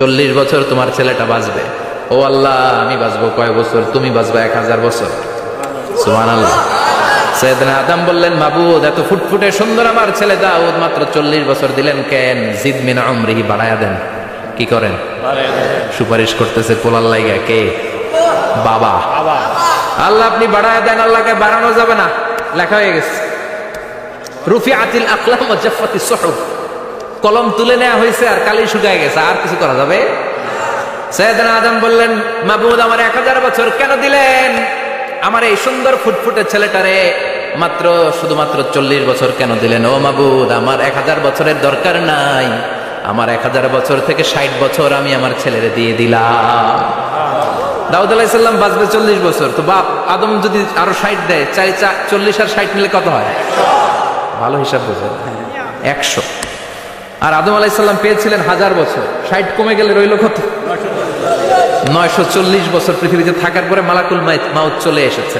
40 বছর তোমার ছেলেটা বাঁচবে। ও আল্লাহ, আমি বাঁচবো কয় বছর? তুমি বাঁচবা 1000 বছর। সুবহানাল্লাহ। সাইয়েদনা আদম বললেন, মাবুদ, এত ফুটফুটে সুন্দর আমার ছেলে দাউদ মাত্র 40 বছর দিলেন কেন? জিদ মিন উমরিহি, বাড়ায়া দেন। কি করেন? সুপারিশ করতেছে পোলার লাইগা। কে? বাবা। আল্লাহ আপনি বাড়ায়া দেন। আল্লাহকে বাড়ানো যাবে না, লেখা হয়ে গেছে। রুফিআতিল আকলাম ওয়া জাফফাতিস সুহুফ, কলম তুলে নেওয়া হয়েছে আর কালি শুকায় গেছে, আর কিছু করা যাবে? সাইয়েদনা আদম বললেন, মাবুদ, আমার 1000 বছর কেন দিলেন? আমার এই সুন্দর ফুটফুটে ছেলেটারে শুধুমাত্র 40 বছর কেন দিলেন? ও মাবুদ, আমার 1000 বছরের দরকার নাই, আমার 1000 বছর থেকে 60 বছর আমি আমার ছেলেরে দিয়ে দিলাম। দাউদ আলাইহিস সালাম বাঁচবে 40 বছর, তো বাপ আদম যদি আরো 60 দেয়, 40 আর 60 মিলে কত হয়? ভালো হিসাব বোঝেন, 100। আর আদম আলাইহিস সালাম পেয়েছিলেন 1000 বছর, 60 কমে গেলে রইল কত? 940 বছর পৃথিবীতে থাকার পরে মালাকুল মাউত চলে এসেছে।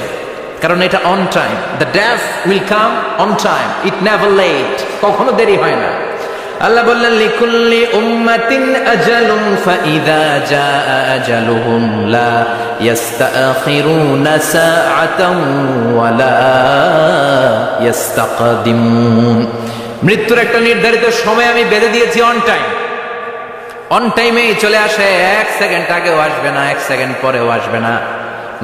কারণ এটা on time, the death will come on time, it never late, কখনো দেরি হয় না। আল্লাহ বললেন, লিকুল্লি উম্মাতিন আজালুন ফাইযা জাআ আজালুহুম লা ইস্তাখিরুনা সাআতান ওয়া লা ইস্তাকদিমুন। মৃত্যুর একটা নির্ধারিত সময় আমি বেঁধে দিয়েছি, অন টাইম। অন টাইমেই চলে আসে, 1 সেকেন্ড আগেও আসবে না, 1 সেকেন্ড পরেও আসবে না।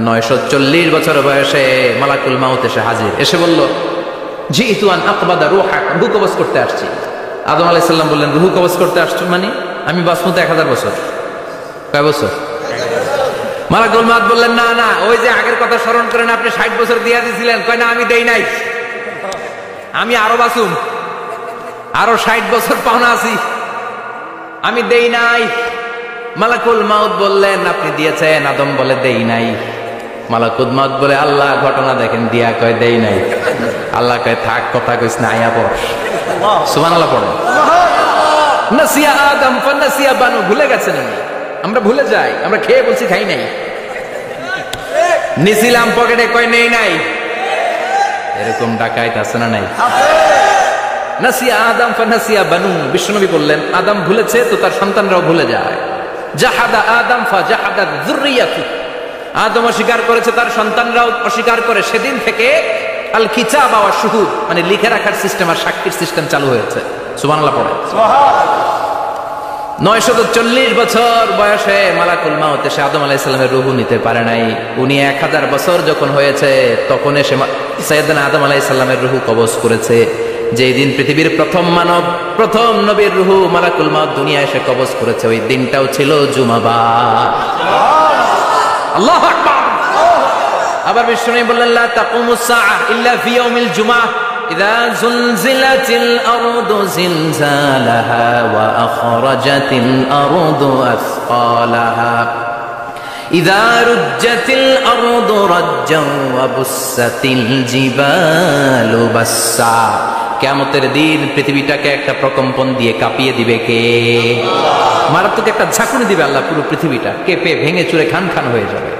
940 বছর বয়সে মালাকুল মাউত এসে হাজির, এসে বলল, জিইতু আন আকবাদা রূহাক, রূহ কবজ করতে আসছি। আদম আলাইহিস সালাম বললেন, রূহ কবজ করতে আসছো মানে? আমি বাঁচবো 1000 বছর। কয় বছর? মালাকুল মাউত বললেন, না না, ওই যে আগের কথা স্মরণ করেন, আপনি 60 বছর দিয়া দিয়েছিলেন। কয় না, আমি দেই নাই, আমি আরো বাঁচুম, আরো 60 বছর পাওনা আছি, আমি দেই নাই। মালাকুল মাউত বললেন, আপনি দিয়েছেন। আদম বলে, দেই নাই। মালাকুল মাউত বলে, আল্লাহ ঘটনা দেখেন, দিয়া কয় দেই নাই। আল্লাহ কয়, থাক, কথা কইস না, আয়া বস। সুবহানাল্লাহ পড়ে। নাসিয়া আদম ফানাসিয়া বানু, ভুলে গেছেন। আমরা ভুলে যাই, আমরা খেয়ে বলছি খাই নাই, নিছিলাম পকেটে, কয় নেই নাই। এরকম ডাকাইত আছে না নাই? নাসিয়া আদম ফানাসিয়া বানু, বিশ্বনবী বললেন, আদম ভুলেছে তো তার সন্তানরাও ভুলে যায়। জাহাদা আদম ফাজাহাদাত যুররিয়াতু, আদম অস্বীকার করেছে, তার সন্তানরাও অস্বীকার করে। সেদিন থেকে আল কিতাব ওয়া শুহুদ, মানে লিখে রাখার সিস্টেম আর সাক্ষীর সিস্টেম চালু হয়েছে। সুবহানাল্লাহ পড়ে। 940 বছর বয়সে মালাকুল মাউত এসে আদম আলাইহিস সালামের রূহ নিতে পারে নাই। উনি 1000 বছর যখন হয়েছে তখন এসে সাইয়েদনা আদম আলাইহিস সালামের রূহ কবজ করেছে। যেই দিন পৃথিবীর প্রথম মানব, প্রথম নবীর রূহ মালাকুল মাউত দুনিয়ায় এসে কবজ করেছে, ওই দিনটাও ছিল জুমাবার। আল্লাহু আকবার। আবার বিশ্বনবী বললেন, লা তাকুমুস সাআহ ইল্লা ফি ইয়াউমিল জুমআহ ইযা যুলজিলাতিল আরদু জিলজালাহা ওয়া আখরাজাতিল আরদু আসকালাহা ইযা রুজ্জাতিল আরদু রাজ্জান ওয়া বুসাতিল জিবালু বাসসা। কিয়ামতের দিন পৃথিবীটাকে একটা প্রকম্পন দিয়ে কাঁপিয়ে দিবে কে? মারাত্মক একটা ঝাঁকুনি দিবে আল্লাহ, পুরো পৃথিবীটা কেঁপে ভেঙে চুরে খান খান হয়ে যাবে।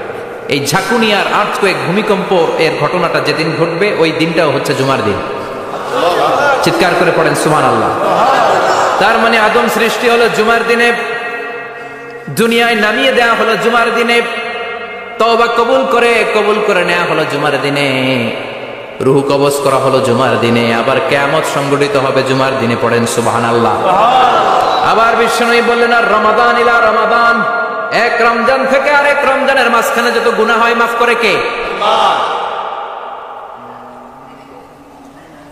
এই ঝাঁকুনি আর আর্থকোয়েক, ভূমিকম্প এর ঘটনাটা যেদিন ঘটবে ওই দিনটাও হচ্ছে জুমার দিন। চিৎকার করে পড়েন সুবহানাল্লাহ। তার মানে আদম সৃষ্টি হলো জুমার দিনে, দুনিয়ায় নামিয়ে দেয়া হলো জুমার দিনে, তওবা কবুল করে নেওয়া হলো জুমার দিনে, রূহ কবজ করা হলো জুমার দিনে, আবার কিয়ামত সংগঠিত হবে জুমার দিনে। পড়েন সুবহানাল্লাহ। আবার বিশ্বনবী বললেন, আর রমাদান ইলা রমাদান, এক রমজান থেকে আরেক রমজানের মাঝখানে যত গুনাহ হয় মাফ করে কে? আল্লাহ।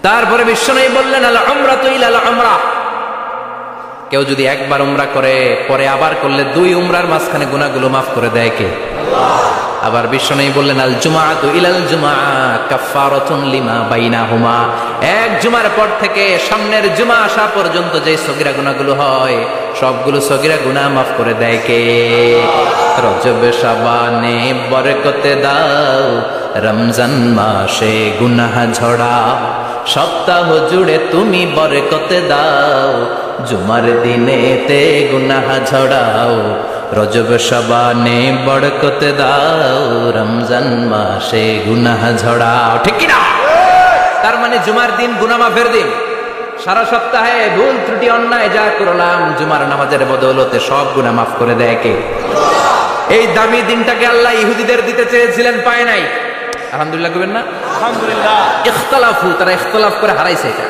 তারপরে বিশ্বনবী বললেন, আল উমরাতু ইলাল উমরা, কেউ যদি একবার উমরা করে পরে আবার করলে 2 উমরার মাঝখানে গুনাহগুলো মাফ করে দেয় কে? আল্লাহ। আবার বিশ্বনবী বললেন, আল জুমআতু ইলাল জুমআ কাফফারাতুন লিমা বাইনাহুমা, এক জুমার পর থেকে সামনের জুমা আসা পর্যন্ত যে সগীরা গুনাহগুলো হয় সবগুলো সগীরা গুনাহ মাফ করে দেয় কে? রজব শাবানে বরকতে দাও, রমজান মাসে গুনাহ ঝড়াও, সপ্তাহ জুড়ে তুমি বরকতে দাও, জুমার দিনেতে গুনাহ ঝড়াও, রজব শাবানে বরকতে দাও, রমজান মাসে গুনাহ ঝড়াও। ঠিক কি না? তার মানে জুমার দিন গুনাহ মাফের দিন, সারা সপ্তাহে ভুল ত্রুটি অন্যায় যা করলাম জুমার নামাজের বদৌলতে সব গুনাহ মাফ করে দেয় কে? এই দামি দিনটাকে আল্লাহ ইহুদিদের দিতে চেয়েছিলেন, পায় নাই। আলহামদুলিল্লাহ কইবেন না? আলহামদুলিল্লাহ। ইখতিলাফু, তারা ইখতিলাফ করে হারাইছে এটা।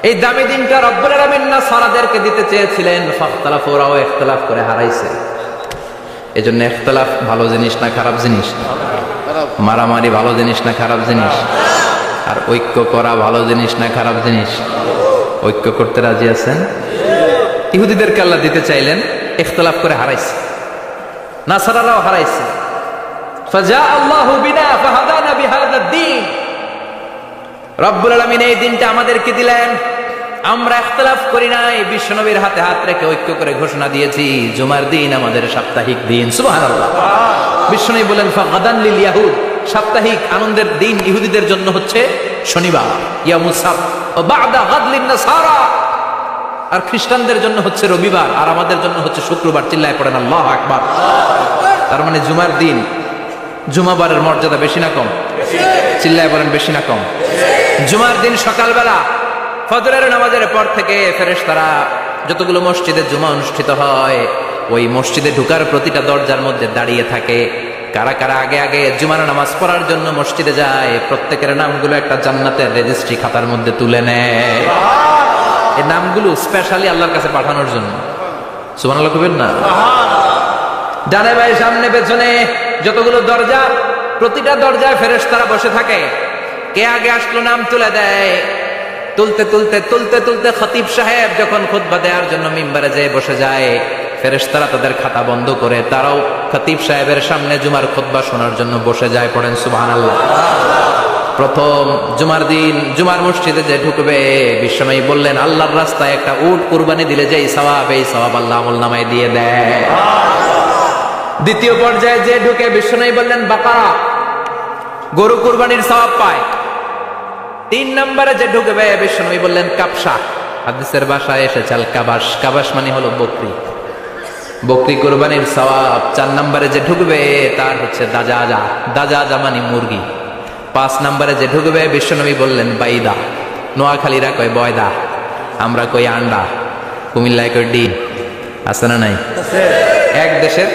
এই দামি দিনটা রব্বুল আলামিন নাসারাদেরকে দিতে চেয়েছিলেন, ফাখতালাফু, ওরাও ইখতিলাফ করে হারাইছে। এজন্য ইখতিলাফ ভালো জিনিস না খারাপ জিনিস? মারামারি ভালো জিনিস না খারাপ জিনিস? আর ঐক্য করা ভালো জিনিস না খারাপ জিনিস? ঐক্য করতে রাজি আছেন? ইহুদিদেরকে আল্লাহ দিতে চাইলেন, ইখতিলাফ করে হারাইছে। নাসারারাও হারাইছে। ফাজা আল্লাহু বিনা ফাহাদানা বিহাদা দ্বীন। রব্বুল আলামিন এই দিনটা আমাদেরকে দিলেন, আমরা ইখতিলাফ করি নাই, বিশ্বনবীর হাতে হাত রেখে ঐক্য করে ঘোষণা দিয়েছি জুমার দিন আমাদের সাপ্তাহিক দিন। সুবহানাল্লাহ। বিশ্বনবী বলেন ফাগাদান লিল ইয়াহুদ, সাপ্তাহিক আনন্দের দিন ইহুদিদের জন্য হচ্ছে শনিবার, ইয়াউমুস সাbt, ওয়া বা'দা গাদ লিন নাসারা, আর খ্রিস্টানদের জন্য হচ্ছে রবিবার, আর আমাদের জন্য হচ্ছে শুক্রবার। চিল্লায় পড়েন আল্লাহু আকবার। তার মানে জুমার দিন, জুমাবারের মর্যাদা বেশি না কম? চিল্লায় বলেন বেশি না কম? জুমার দিন সকালবেলা ফজরের নামাজের পর থেকে ফেরেশতারা যতগুলো মসজিদে জুমা অনুষ্ঠিত হয় ওই মসজিদে ঢোকার প্রতিটা দরজার মধ্যে দাঁড়িয়ে থাকে। কারা কারা আগে আগে জুমার নামাজ পড়ার জন্য মসজিদে যায়, প্রত্যেকের নামগুলো একটা জান্নাতের রেজিস্ট্রি খাতার মধ্যে তুলে নেয়। এই নামগুলো স্পেশালি আল্লাহর কাছে পাঠানোর জন্য। সুবহানাল্লাহ কইবেন না? ডানে বাঁয়ে সামনে পেছনে যতগুলো দরজা, প্রতিটা দরজায় ফেরেশতারা বসে থাকে। কে আগে আসলো নাম তুলে দেয়। তুলতে তুলতে তুলতে তুলতে খতিব সাহেব যখন খুতবা দেওয়ার জন্য মিম্বারে যেয়ে বসে যায়, ফেরেশতারা তাদের খাতা বন্ধ করে তারাও খতিব সাহেবের সামনে জুমার খুতবা শোনার জন্য বসে যায়। পড়েন সুবহানাল্লাহ। প্রথম জুমার দিন জুমার মসজিদে যে ঢুকবে, বিশ্বনবী বললেন আল্লাহর রাস্তায় একটা উট কুরবানি দিলে যে সওয়াব, এই সওয়াব আল্লাহ আমলনামায় দিয়ে দেয়। দ্বিতীয় পর্যায়ে যে ঢুকে, বিশ্বনবী বললেন বাকারা, গরু কুরবানির সওয়াব পায়। 3 নম্বরে যে ঢুকবে, বিশ্বনবী বললেন কাবসা, হাদিসের ভাষায় এসেছে আল কাবাস, কাবাস মানে হলো বকরি, বকরি কুরবানির সওয়াব। 4 নম্বরে যে ঢুকবে তার হচ্ছে দাজাজা, দাজাজা মানে মুরগি। 5 নম্বরে যে ঢুকবে, বিশ্বনবী বললেন বাইদা, নোয়াখালীরা কয় বয়দা, আমরা কই আন্ডা, কুমিল্লায় কই ডিম। আছে না নাই? এক দেশের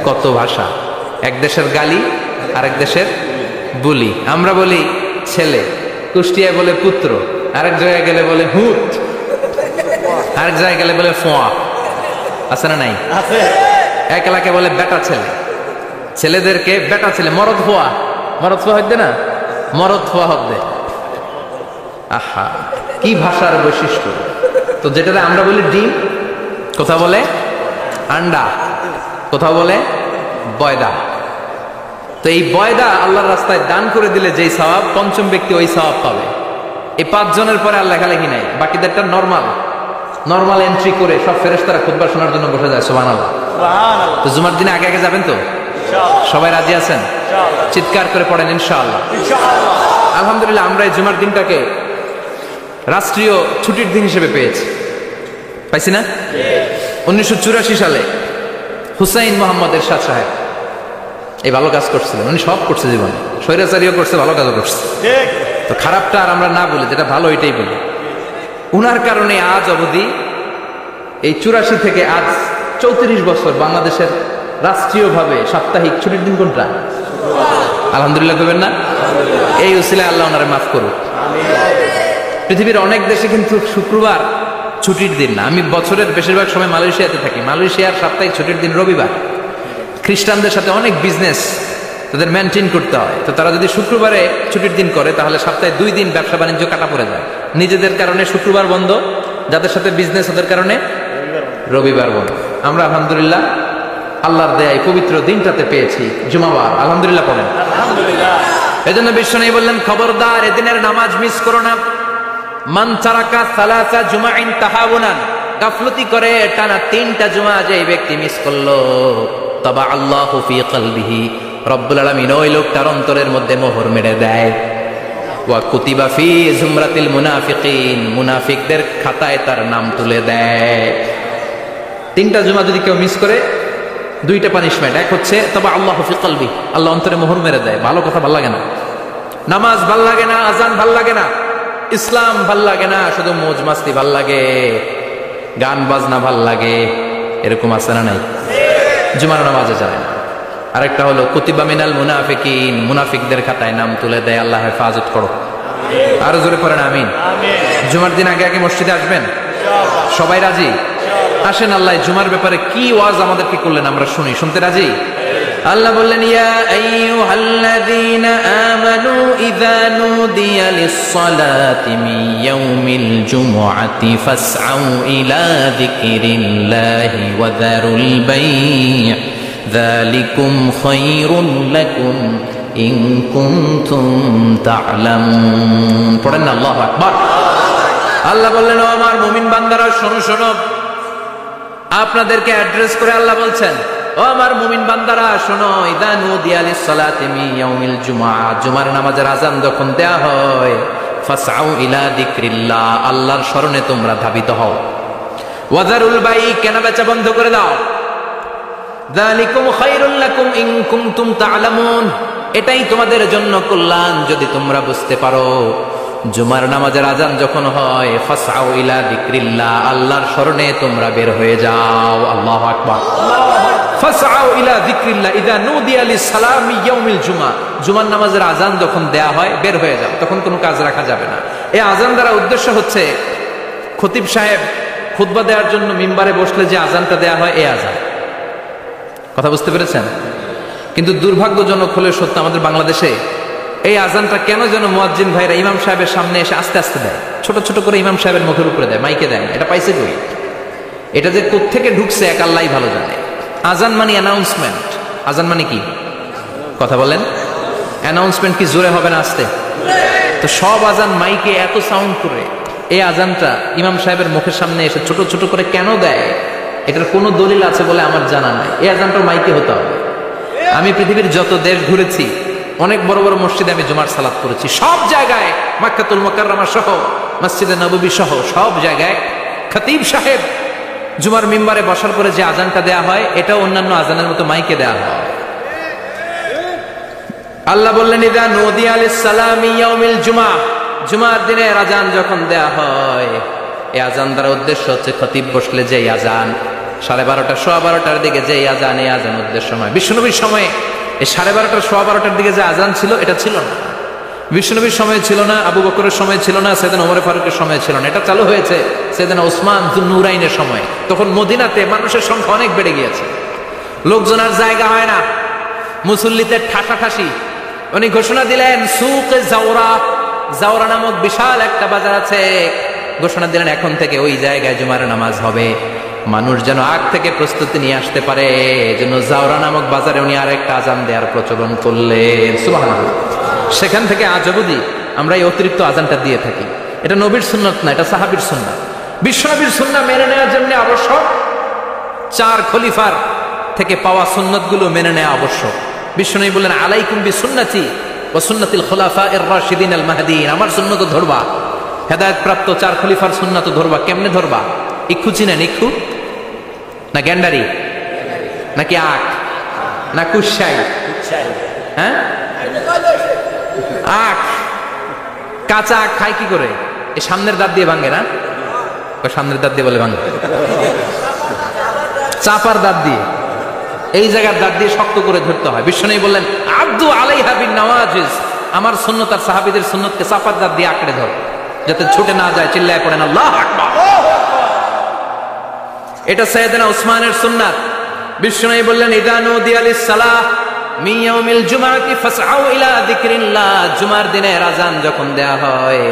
কত ভাষা, এক দেশের গালি আরেক দেশের বুলি। আমরা বলি ছেলে, কুষ্টিয়ায় বলে পুত্র, আরেক জায়গায় গেলে বলে হুত, আরেক জায়গায় গেলে বলে ফোয়া। আছে না নাই? এক এলাকায় বলে বেটা ছেলে, ছেলেদেরকে বেটা ছেলে, মরদ ফোয়া, মরদ ফোয়া হইতে না, মরদ ফোয়া হতে। আহা, কি ভাষার বৈশিষ্ট্য। তো যেটা আমরা বলি ডিম, কোথাও বলে আন্ডা, কোথাও বলে বয়দা। তো এই বয়দা আল্লাহর রাস্তায় দান করে দিলে যেই সওয়াব, পঞ্চম ব্যক্তি ওই সওয়াব পাবে। এই 5 জনের পরে আর লেখালেখি নাই, বাকিদেরটা নরমাল এন্ট্রি করে সব ফেরেশতারা খুতবা শোনার জন্য বসে যায়। সুবহানাল্লাহ। তো জুমার দিনে আগে আগে যাবেন তো? সবাই রাজি আছেন? চিৎকার করে পড়েন ইনশাআল্লাহ। আলহামদুলিল্লাহ, আমরা এই জুমার দিনটাকে রাষ্ট্রীয় ছুটির দিন হিসেবে পেয়েছি, পাইছি না? 1984 সালে হুসাইন মোহাম্মদ এরশাদ সাহেব এই ভালো কাজ করছিলেন। উনি সব করছে জীবনে, স্বৈরাচারীও করছে, ভালো কাজও করছে। তো খারাপটা আর আমরা না বলি, যেটা ভালো এটাই বলি। উনার কারণে আজ অবধি এই 84 থেকে আজ 34 বছর বাংলাদেশের রাষ্ট্রীয়ভাবে সাপ্তাহিক ছুটির দিন কোনটা? আলহামদুলিল্লাহ কইবেন না? এই উসিলায় আল্লাহ ওনারে মাফ করুক। পৃথিবীর অনেক দেশে কিন্তু শুক্রবার ছুটির দিন না। আমি বছরের বেশিরভাগ সময় মালয়েশিয়াতে থাকি। মালয়েশিয়ার সাপ্তাহিক ছুটির দিন রবিবার। খ্রিস্টানদের সাথে অনেক বিজনেস তাদের মেনটেন করতে হয়। তো তারা যদি শুক্রবারে ছুটির দিন করে, তাহলে সপ্তাহে 2 দিন ব্যবসা বাণিজ্য কাটা পড়ে যায়। নিজেদের কারণে শুক্রবার বন্ধ, যাদের সাথে বিজনেস ওদের কারণে রবিবার বন্ধ। আমরা আলহামদুলিল্লাহ আল্লাহর দয়ায় পবিত্র দিনটাতে পেয়েছি জুমাবার। আলহামদুলিল্লাহ পড়েন আলহামদুলিল্লাহ। এজন্য বিশ্বনবী বললেন খবরদার এদিনের নামাজ মিস করো না। মান তারাকা সালাসা জুমাইন তাহাউনান, গাফলতি করে টানা 3টা জুমা যে ব্যক্তি মিস করলো, তাবা আল্লাহু ফি কলবিহি, রব্বুল আলামিন ওই লোকটার অন্তরের মধ্যে মোহর মেরে দেয়। ওয়া কুতিবা ফি জুমরাতিল মুনাফিকিন, মুনাফিকদের খাতায় তার নাম তুলে দেয়। 3টা জুমা যদি কেউ মিস করে, 2টা পানিশমেন্ট। এক হচ্ছে তাবা আল্লাহু ফি কলবি, আল্লাহ অন্তরে মোহর মেরে দেয়। ভালো কথা ভাল লাগে না, নামাজ ভাল লাগে না, আজান ভাল লাগে না, ইসলাম ভাল লাগে না, শুধু মৌজ মাস্তি ভাল লাগে, গান বাজনা ভাল লাগে, এরকম আছে না নাই? জুমার নামাজে যায় না। আরেকটা হলো কুতিবা মিনাল মুনাফিকিন, মুনাফিকদের খাতায় নাম তুলে দেয়। আল্লাহ হেফাজত করো। আরো জোরে পড়েন আমিন। জুমার দিন আগে আগে মসজিদে আসবেন সবাই? রাজি? আসেন, আল্লাহ জুমার ব্যাপারে কি ওয়াজ আমাদেরকে করলেন আমরা শুনি। শুনতে রাজি? আল্লাহ বললেন, ইয়া আইয়ুহাল্লাযীনা আমানু ইযা নুদিয়া লিস-সালাতি মিন ইয়াউমিল জুমআতি ফাসআউ ইলা যিকরিল্লাহি ওয়া যারুল বাই', যালিকুম খায়রুল লাকুম ইন কুনতুম তা'লামুন। পড়েন না আল্লাহু আকবার। আল্লাহ বললেন, ও আমার মুমিন বান্দারা শোনো শোনো। আপনাদেরকে অ্যাড্রেস করে আল্লাহ বলছেন, ও আমার মুমিন বান্দারা শোনো, ইযা নুদিয়া লিস-সালাতি মিন ইয়াউমিল জুমআ, জুমার নামাজের আযান যখন দেয়া হয়, ফাসআউ ইলা যিকরিল্লাহ, আল্লাহর স্মরণে তোমরা ধাবিত হও। ওয়া যারুল বাই', কেনাবেচা বন্ধ করে দাও। যালিকুম খায়রুল লাকুম ইন কুনতুম তা'লামুন, এটাই তোমাদের জন্য কল্যাণ যদি তোমরা বুঝতে পারো। জুমার নামাজের আযান যখন হয়, ফাসআউ ইলা যিকরিল্লাহ, আল্লাহর স্মরণে তোমরা বের হয়ে যাও। আল্লাহু আকবার। ফাসআউ ইলা যিকরিল্লাহ ইযা নুদিয়া লিস-সালামি ইয়াউমিল জুমআ, জুমার নামাজের আযান যখন দেয়া হয় বের হয়ে যাও, তখন কোনো কাজ রাখা যাবে না। এই আযান দ্বারা উদ্দেশ্য হচ্ছে খতিব সাহেব খুতবা দেওয়ার জন্য মিম্বারে বসলে যে আযানটা দেয়া হয়, এই আযান। কথা বুঝতে পেরেছেন? কিন্তু দুর্ভাগ্যজনক হলে সত্য, আমাদের বাংলাদেশে এই আযানটা কেন যেন মুয়াজ্জিন ভাইরা ইমাম সাহেবের সামনে এসে আস্তে আস্তে দেয়, ছোট ছোট করে ইমাম সাহেবের মুখের উপরে দেয়, মাইকে দেয় না। এটা পাইছে কই? এটা যে কোত্থেকে ঢুকছে এক আল্লাহই ভালো জানে। আযান মানে অ্যানাউন্সমেন্ট। আযান মানে কি? কথা বলেন। অ্যানাউন্সমেন্ট কি জোরে হবে না আস্তে? তো সব আযান মাইকে এত সাউন্ড করে, এই আযানটা ইমাম সাহেবের মুখের সামনে এসে ছোট ছোট করে কেন দেয়? এটার কোনো দলিল আছে বলে আমার জানা নাই। এই আযানটা মাইকে হতে হবে। আমি পৃথিবীর যত দেশ ঘুরেছি, অনেক বড় বড় মসজিদে আমি জুমার সালাত করেছি, সব জায়গায় মক্কাতুল মুকাররমা সহ মসজিদে নববী সহ সব জায়গায় খতিব সাহেব জুমার মিম্বারে বসার পরে যে আযানটা দেয়া হয়, এটা অন্যান্য আযানের মতো মাইকে দেয়া হয়। আল্লাহ বললেন, ইযা নুদিয়া লিস-সালামি ইয়াউমিল জুমআ, জুমার দিনের আযান যখন দেয়া হয়, এই আযান দ্বারা উদ্দেশ্য হচ্ছে খতিব বসলে যে আযান 12:30 সোয়া 12টার দিকে যে আযান, এই আযান উদ্দেশ্য নয়। বিশ্বনবীর সময়ে এই 12:30 সোয়া 12টার দিকে যে আযান ছিল, এটা ছিল না। বিশ্বনবীর সময় ছিল না, আবু বকরের সময় ছিল না, সাইয়েদনা ওমর ফারুকের সময় ছিল না। এটা চালু হয়েছে সাইয়েদনা উসমান যুন্নুরাইনের সময়। তখন মদিনাতে মানুষের সংখ্যা অনেক বেড়ে গিয়েছে, লোকজন আর জায়গা হয় না, মুসল্লিদের ঠাসাঠাসি। উনি ঘোষণা দিলেন, সুকে জাওরা, জাওরা নামক বিশাল একটা বাজার আছে, ঘোষণা দিলেন এখন থেকে ওই জায়গায় জুমার নামাজ হবে। মানুষ যেন আগ থেকে প্রস্তুতি নিয়ে আসতে পারে, এজন্য জাওরা নামক বাজারে উনি আরেকটা আযান দেওয়ার প্রচলন করলেন। সুবহানাল্লাহ। সেখান থেকে আজ অবধি আমরা এই অতিরিক্ত আযানটা দিয়ে থাকি। এটা নবীর সুন্নাত না, এটা সাহাবীর সুন্নাত। বিশ্বনবীর সুন্নাহ মেনে নেওয়ার জন্য আবশ্যক 4 খলিফার থেকে পাওয়া সুন্নাতগুলো মেনে নেওয়া আবশ্যক। বিশ্বনবী বললেন, আলাইকুম বিসুন্নতি ওয়া সুন্নাতিল খুলাফায়ে আর-রাশিদিন আল মাহদিয়িন, আমার সুন্নাত ধরবা, হেদায়েত প্রাপ্ত 4 খলিফার সুন্নাত ধরবা। কেমনে ধরবা? ইক্ষু চিনেন? ইক্ষু না গ্যান্ডারি নাকি আখ না কুশাই? হ্যাঁ, আখ। কাঁচা আখ খায় কি করে? এই সামনের দাঁত দিয়ে ভাঙে না? সামনের দাঁত দিয়ে বলে ভাঙে, চাপার দাঁত দিয়ে, এই জায়গার দাঁত দিয়ে শক্ত করে ধরতে হয়। বিশ্বনবী বললেন, আব্দু আলাইহা বিন নওয়াজিজ, আমার সুন্নাত আর সাহাবীদের সুন্নাতকে চাপার দাঁত দিয়ে আঁকড়ে ধর, যাতে ছুটে না যায়। চিল্লায় পড়েন আল্লাহু আকবার। এটা সাইয়েদনা উসমানের সুন্নাত। বিশ্বনবী বললেন, ইযা নুদিয়া লিস-সালাহ মিন ইয়াউমিল জুমআতি ফাসআউ ইলা যিকরিল্লাহ, জুমার দিনের আযান যখন দেয়া হয়,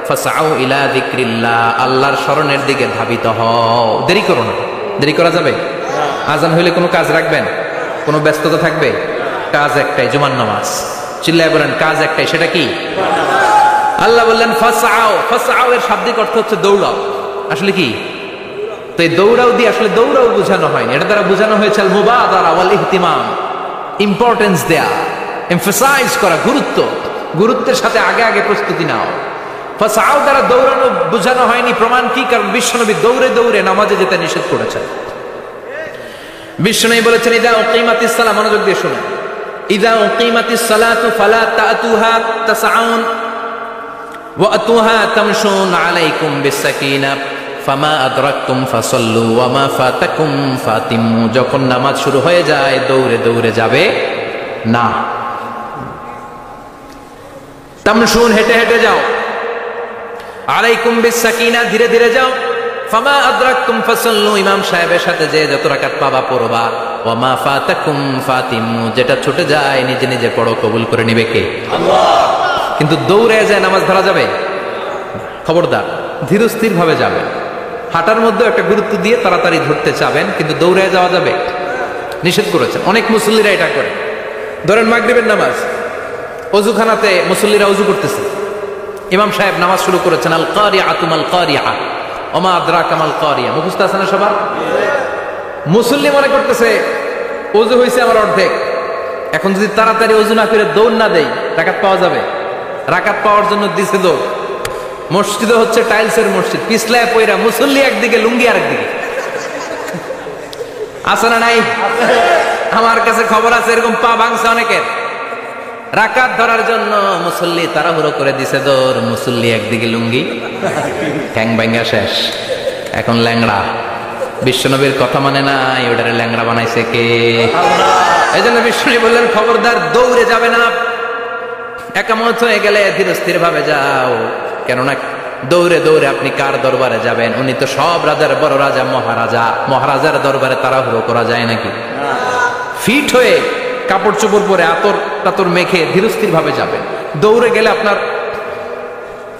ফাসআউ ইলা যিকরিল্লাহ, আল্লাহর স্মরণের দিকে ধাবিত হও। দেরি করো না। দেরি করা যাবে? আযান হইলে কোনো কাজ রাখবেন? কোনো ব্যস্ততা থাকবে? কাজ একটাই, জুমার নামাজ। চিল্লায় বলেন, কাজ একটাই, সেটা কি? আল্লাহ বললেন ফাসআউ, ফাসআউ এর শাব্দিক অর্থ হচ্ছে দৌড়াও। আসলে কি? তো এই দৌড়াও দিয়ে আসলে দৌড়াও বোঝানো হয়নি, এটা দ্বারা বোঝানো হয়েছে আল মুবাদারা ওয়াল ইহতিমাম, ইম্পর্টেন্স দেয়া, এমফাসাইজ করা, গুরুত্ব, গুরুত্বের সাথে আগে আগে প্রস্তুতি নাও। ফাসআউ দ্বারা দৌড়ানো বোঝানো হয়নি। প্রমাণ কি? কারণ বিশ্বনবী দৌড়ে দৌড়ে নামাজে যেতে নিষেধ করেছেন। বিশ্বনবী বলেছেন, ইযা উকিমাতিস সালাহ, মনোযোগ দিয়ে শুনুন, ইযা উকিমাতিস সালাতু ফালা তাতুহা তাসআউন, ওয়াতুহা তামশুন আলাইকুম বিসাকিনা ফামা আদরাকতুম ফাসাল্লু ওয়া মা ফাতাকুম ফাতিমু। যখন নামাজ শুরু হয়ে যায় দৌড়ে দৌড়ে যাবে না। তামশুন হেঁটে হেঁটে যাও, আলাইকুম বিসাকিনা ধীরে ধীরে যাও, ফামা আদরাকতুম ফাসাল্লু ইমাম সাহেবের সাথে যে যত রাকাত পাবা পড়বা, ওয়া মা ফাতাকুম ফাতিমু যেটা ছুটে যায় নিজে নিজে পড়ো, কবুল করে নিবে কে? আল্লাহ। কিন্তু দৌড়ে যায় নামাজ ধরা যাবে? খবরদার, ধীরস্থির ভাবে যাবেন। হাঁটার মধ্যে একটা গুরুত্ব দিয়ে তাড়াতাড়ি ধরতে চাবেন, কিন্তু দৌড়ে যাওয়া যাবে নিষেধ করেছেন। অনেক মুসল্লিরা এটা করে। ধরেন মাগরিবের নামাজ, অজুখানাতে মুসল্লিরা অজু করতেছে, ইমাম সাহেব নামাজ শুরু করেছেন, আল কারিআতু মাল কারিআ ওমা আদরাকা মাল কারিআ, মুখস্থ আছে না সবার? মুসল্লি মনে করতেছে অজু হয়েছে আমার অর্ধেক, এখন যদি তাড়াতাড়ি অজু না করে দৌড় না দেই রাকাত পাওয়া যাবে? রাকাত পাওয়ার জন্য দিছে দৌড়। মসজিদে হচ্ছে টাইলসের মসজিদ, পিছলায় পয়রা মুসল্লি একদিকে, লুঙ্গি আরেকদিকে। আছে না নাই? আমার কাছে খবর আছে এরকম পা ভাঙছে অনেকের। রাকাত ধরার জন্য মুসল্লি তাড়াহুড়ো করে দিছে দৌড়, মুসল্লি একদিকে লুঙ্গি, ঠ্যাং ভাঙা শেষ, এখন ল্যাংড়া। বিশ্বনবীর কথা মানে নাই, ওটারে ল্যাংড়া বানাইছে কে? এই জন্য বিশ্বনবী বললেন খবরদার দৌড়ে যাবে না, একামত হয়ে গেলে ধীরস্থির ভাবে যাও। কেননা দৌড়ে দৌড়ে আপনি কার দরবারে যাবেন? উনি তো সব রাজার বড় রাজা, মহারাজা। মহারাজার দরবারে তাড়াহুড়ো করা যায় নাকি? ফিট হয়ে কাপড় চোপড় পরে আতর টাতর মেখে ধীরস্থির ভাবে যাবেন। দৌড়ে গেলে আপনার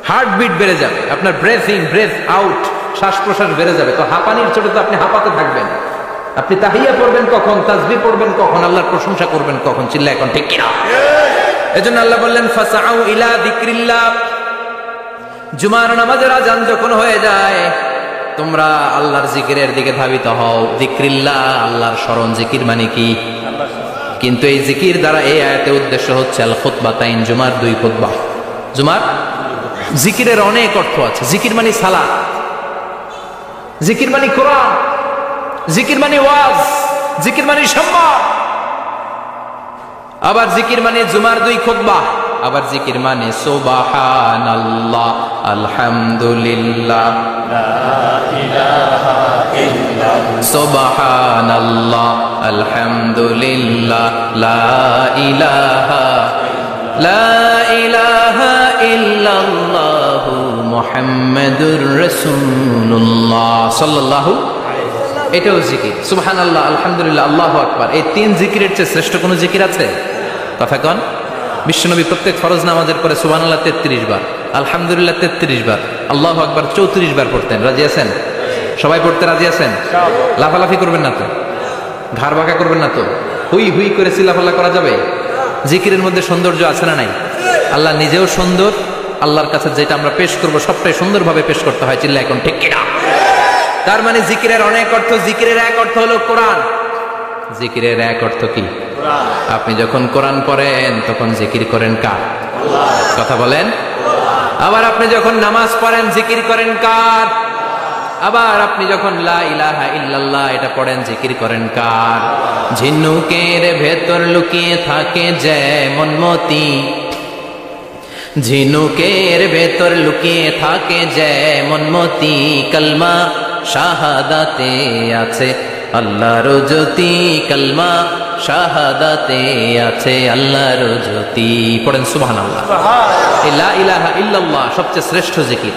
হার্টবিট বেড়ে যাবে, আপনার ব্রেথ ইন ব্রেথ আউট, শ্বাস প্রশ্বাস বেড়ে যাবে। তো হাঁপানির চোটে তো আপনি হাঁপাতে থাকবেন। আপনি তাহিয়া পড়বেন কখন, তাসবিহ পড়বেন কখন, আল্লাহর প্রশংসা করবেন কখন? চিল্লা এখন ঠিক কিনা? এজন্য আল্লাহ বললেন ফাসাউ ইলা যিকরিল্লাহ। জুমার নামাজের আযান যখন হয়ে যায় তোমরা আল্লাহর জিকিরের দিকে ধাবিত হও। যিকরিল্লাহ, আল্লাহর স্মরণ। জিকির মানে কি? কিন্তু এই জিকির দ্বারা এই আয়াতের উদ্দেশ্য হচ্ছে আল খুতবাতাইন, জুমার দুই খুতবা। জুমার জিকিরের অনেক অর্থ আছে। জিকির মানে সালাত, জিকির মানে কোরআন, জিকির মানে ওয়াজ, জিকির মানে সম্মান। আবার জিকির মানে জুমার দুই খুতবা। আবার জিকির মানে সুবহানাল্লাহ, আলহামদুলিল্লাহ, লা ইলাহা ইল্লাল্লাহ, সুবহানাল্লাহ, আলহামদুলিল্লাহ, লা ইলাহা ইল্লাল্লাহ, মুহাম্মাদুর রাসূলুল্লাহ সাল্লাল্লাহু। এটাও জিকির। সুবহানাল্লাহ, আলহামদুলিল্লাহ, আল্লাহু আকবার। এই তিন জিকিরের চেয়ে শ্রেষ্ঠ কোন জিকির আছে? কথা কন। বিশ্বনবী প্রত্যেক ফরজ নামাজের পরে সুবহানাল্লাহ 33 বার, আলহামদুলিল্লাহ 33 বার, আল্লাহু আকবার 34 বার পড়তেন। রাজি আছেন? সবাই পড়তে রাজি আছেন? লাফালাফি করবেন না তো, ঘাড় বাঁকা করবেন না তো, হুই হুই করে চিল্লাফাল্লা করা যাবে? জিকিরের মধ্যে সৌন্দর্য আছে না নাই? আল্লাহ নিজেও সুন্দর, আল্লাহর কাছে যেটা আমরা পেশ করব সবটাই সুন্দরভাবে পেশ করতে হয়। চিল্লা এখন ঠিক কিনা? তার মানে জিকিরের অনেক অর্থ। জিকিরের এক অর্থ হলো কোরআন। জিকিরের এক অর্থ কি? আপনি যখন কোরআন পড়েন তখন জিকির করেন কার? কথা বলেন। আবার আপনি যখন নামাজ পড়েন জিকির করেন কার? আবার আপনি যখন লা ইলাহা ইল্লাল্লাহ এটা পড়েন জিকির করেন কার? ঝিনুকের ভেতর লুকিয়ে থাকে যেমন মতি, ঝিনুকের ভেতর লুকিয়ে থাকে যেমন মতি, কালমা শাহাদাতে আছে আল্লাহর জ্যোতি, কালমা শাহাদাতে আছে আল্লাহর জ্যোতি। পড়েন সুবহানাল্লাহ। লা ইলাহা ইল্লাল্লাহ সবচেয়ে শ্রেষ্ঠ জিকির।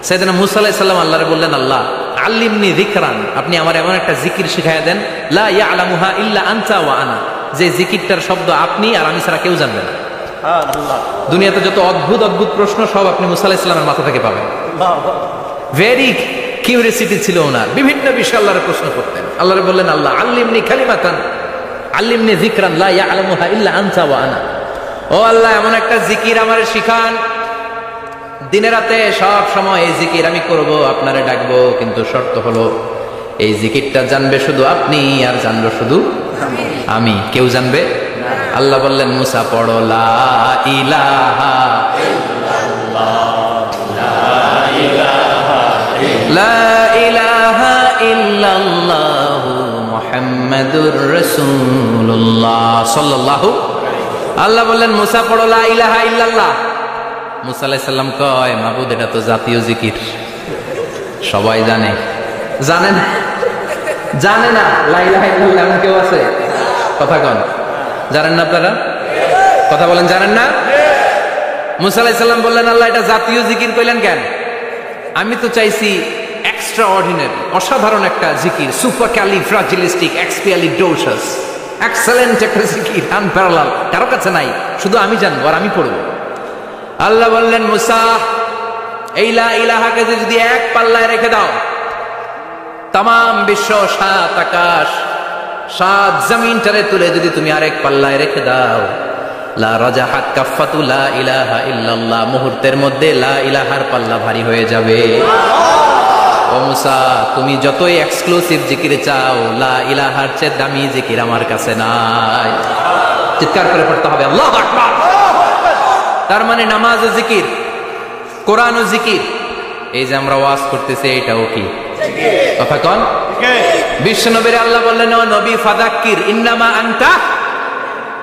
সাইয়েদনা মুসা আলাইহিস সালাম আল্লাহরে বললেন, আল্লাহ আল্লিমনি যিকরান, আপনি আমার এমন একটা জিকির শিখায়া দেন, লা ইয়ালামুহা ইল্লা আনতা ওয়া আনা, যে জিকিরটার শব্দ আপনি আর আমি ছাড়া কেউ জানবে না। দুনিয়াতে যত অদ্ভুত অদ্ভুত প্রশ্ন সব আপনি মুসা আলাইহিস সালামের মাথা থেকে পাবেন। ভেরি কিউরিয়াসিটি ছিল ওনার, বিভিন্ন বিষয়ে আল্লাহরে প্রশ্ন করতেন। আল্লাহরে বললেন, আল্লাহ আল্লিমনি কালিমাতান, আল্লিমনি যিকরান লা ইয়ালামুহা ইল্লা আনতা ওয়া আনা। ও আল্লাহ এমন একটা জিকির আমারে শিখান, দিনে রাতে সব সময় এই জিকির আমি করব, আপনারে ডাকবো, কিন্তু শর্ত হলো এই জিকিরটা জানবে শুধু আপনি আর জানবো শুধু আমি, কেউ জানবে। আল্লাহ বললেন, মুসা পড়ো লা ইলাহা ইল্লাল্লাহ, লা ইলাহা ইল্লাল্লাহ, মুহাম্মাদুর রাসূলুল্লাহ সাল্লাল্লাহু। আল্লাহ বললেন, মুসা পড়ো লা ইলাহা ইল্লাল্লাহ। মুসা আলাইহিস সালাম কয়, মাবুদ এটা তো জাতীয় জিকির, সবাই জানে। জানে না? জানে না লা ইলাহা ইল্লাল্লাহ এমন কেউ আছে? কথা কন, জানেন না আপনারা? কথা বলেন, জানেন না? মুসা আলাইহিস সালাম বললেন, আল্লাহ এটা জাতীয় জিকির কইলেন কেন? আমি তো চাইছি এক্সট্রা অর্ডিনারি, অসাধারণ একটা জিকির, সুপার ক্যালিফ্রাজিলিস্টিক এক্সপিয়ালিডোসাস, এক্সেলেন্ট একটা জিকির, আনপ্যারালাল, কারো কাছে নাই, শুধু আমি জানবো আর আমি পড়বো। আল্লাহ বললেন, মুসা এই লা ইলাহাকে যদি এক পাল্লায় রেখে দাও, তামাম বিশ্ব, 7 আকাশ 7 জমিনটারে তুলে যদি তুমি আরেক পাল্লায় রেখে দাও, লা রাজাহাত কাফাতু লা ইলাহা ইল্লাল্লাহ, মুহূর্তের মধ্যে লা ইলাহার পাল্লা ভারী হয়ে যাবে। ও মুসা, তুমি যতই এক্সক্লুসিভ জিকির চাও, লা ইলাহার চেয়ে দামি জিকির আমার কাছে নাই। চিৎকার করে পড়তে হবে আল্লাহু আকবার। তার মানে নামাজ ও জিকির, কোরআন ও জিকির, এই যে আমরা ওয়াজ করতেছি এটাও কি কথা কন? বিশ্ব নবীর আল্লাহ বললেন, ও নবী ফাযাক্কির ইন্নামা আনতা,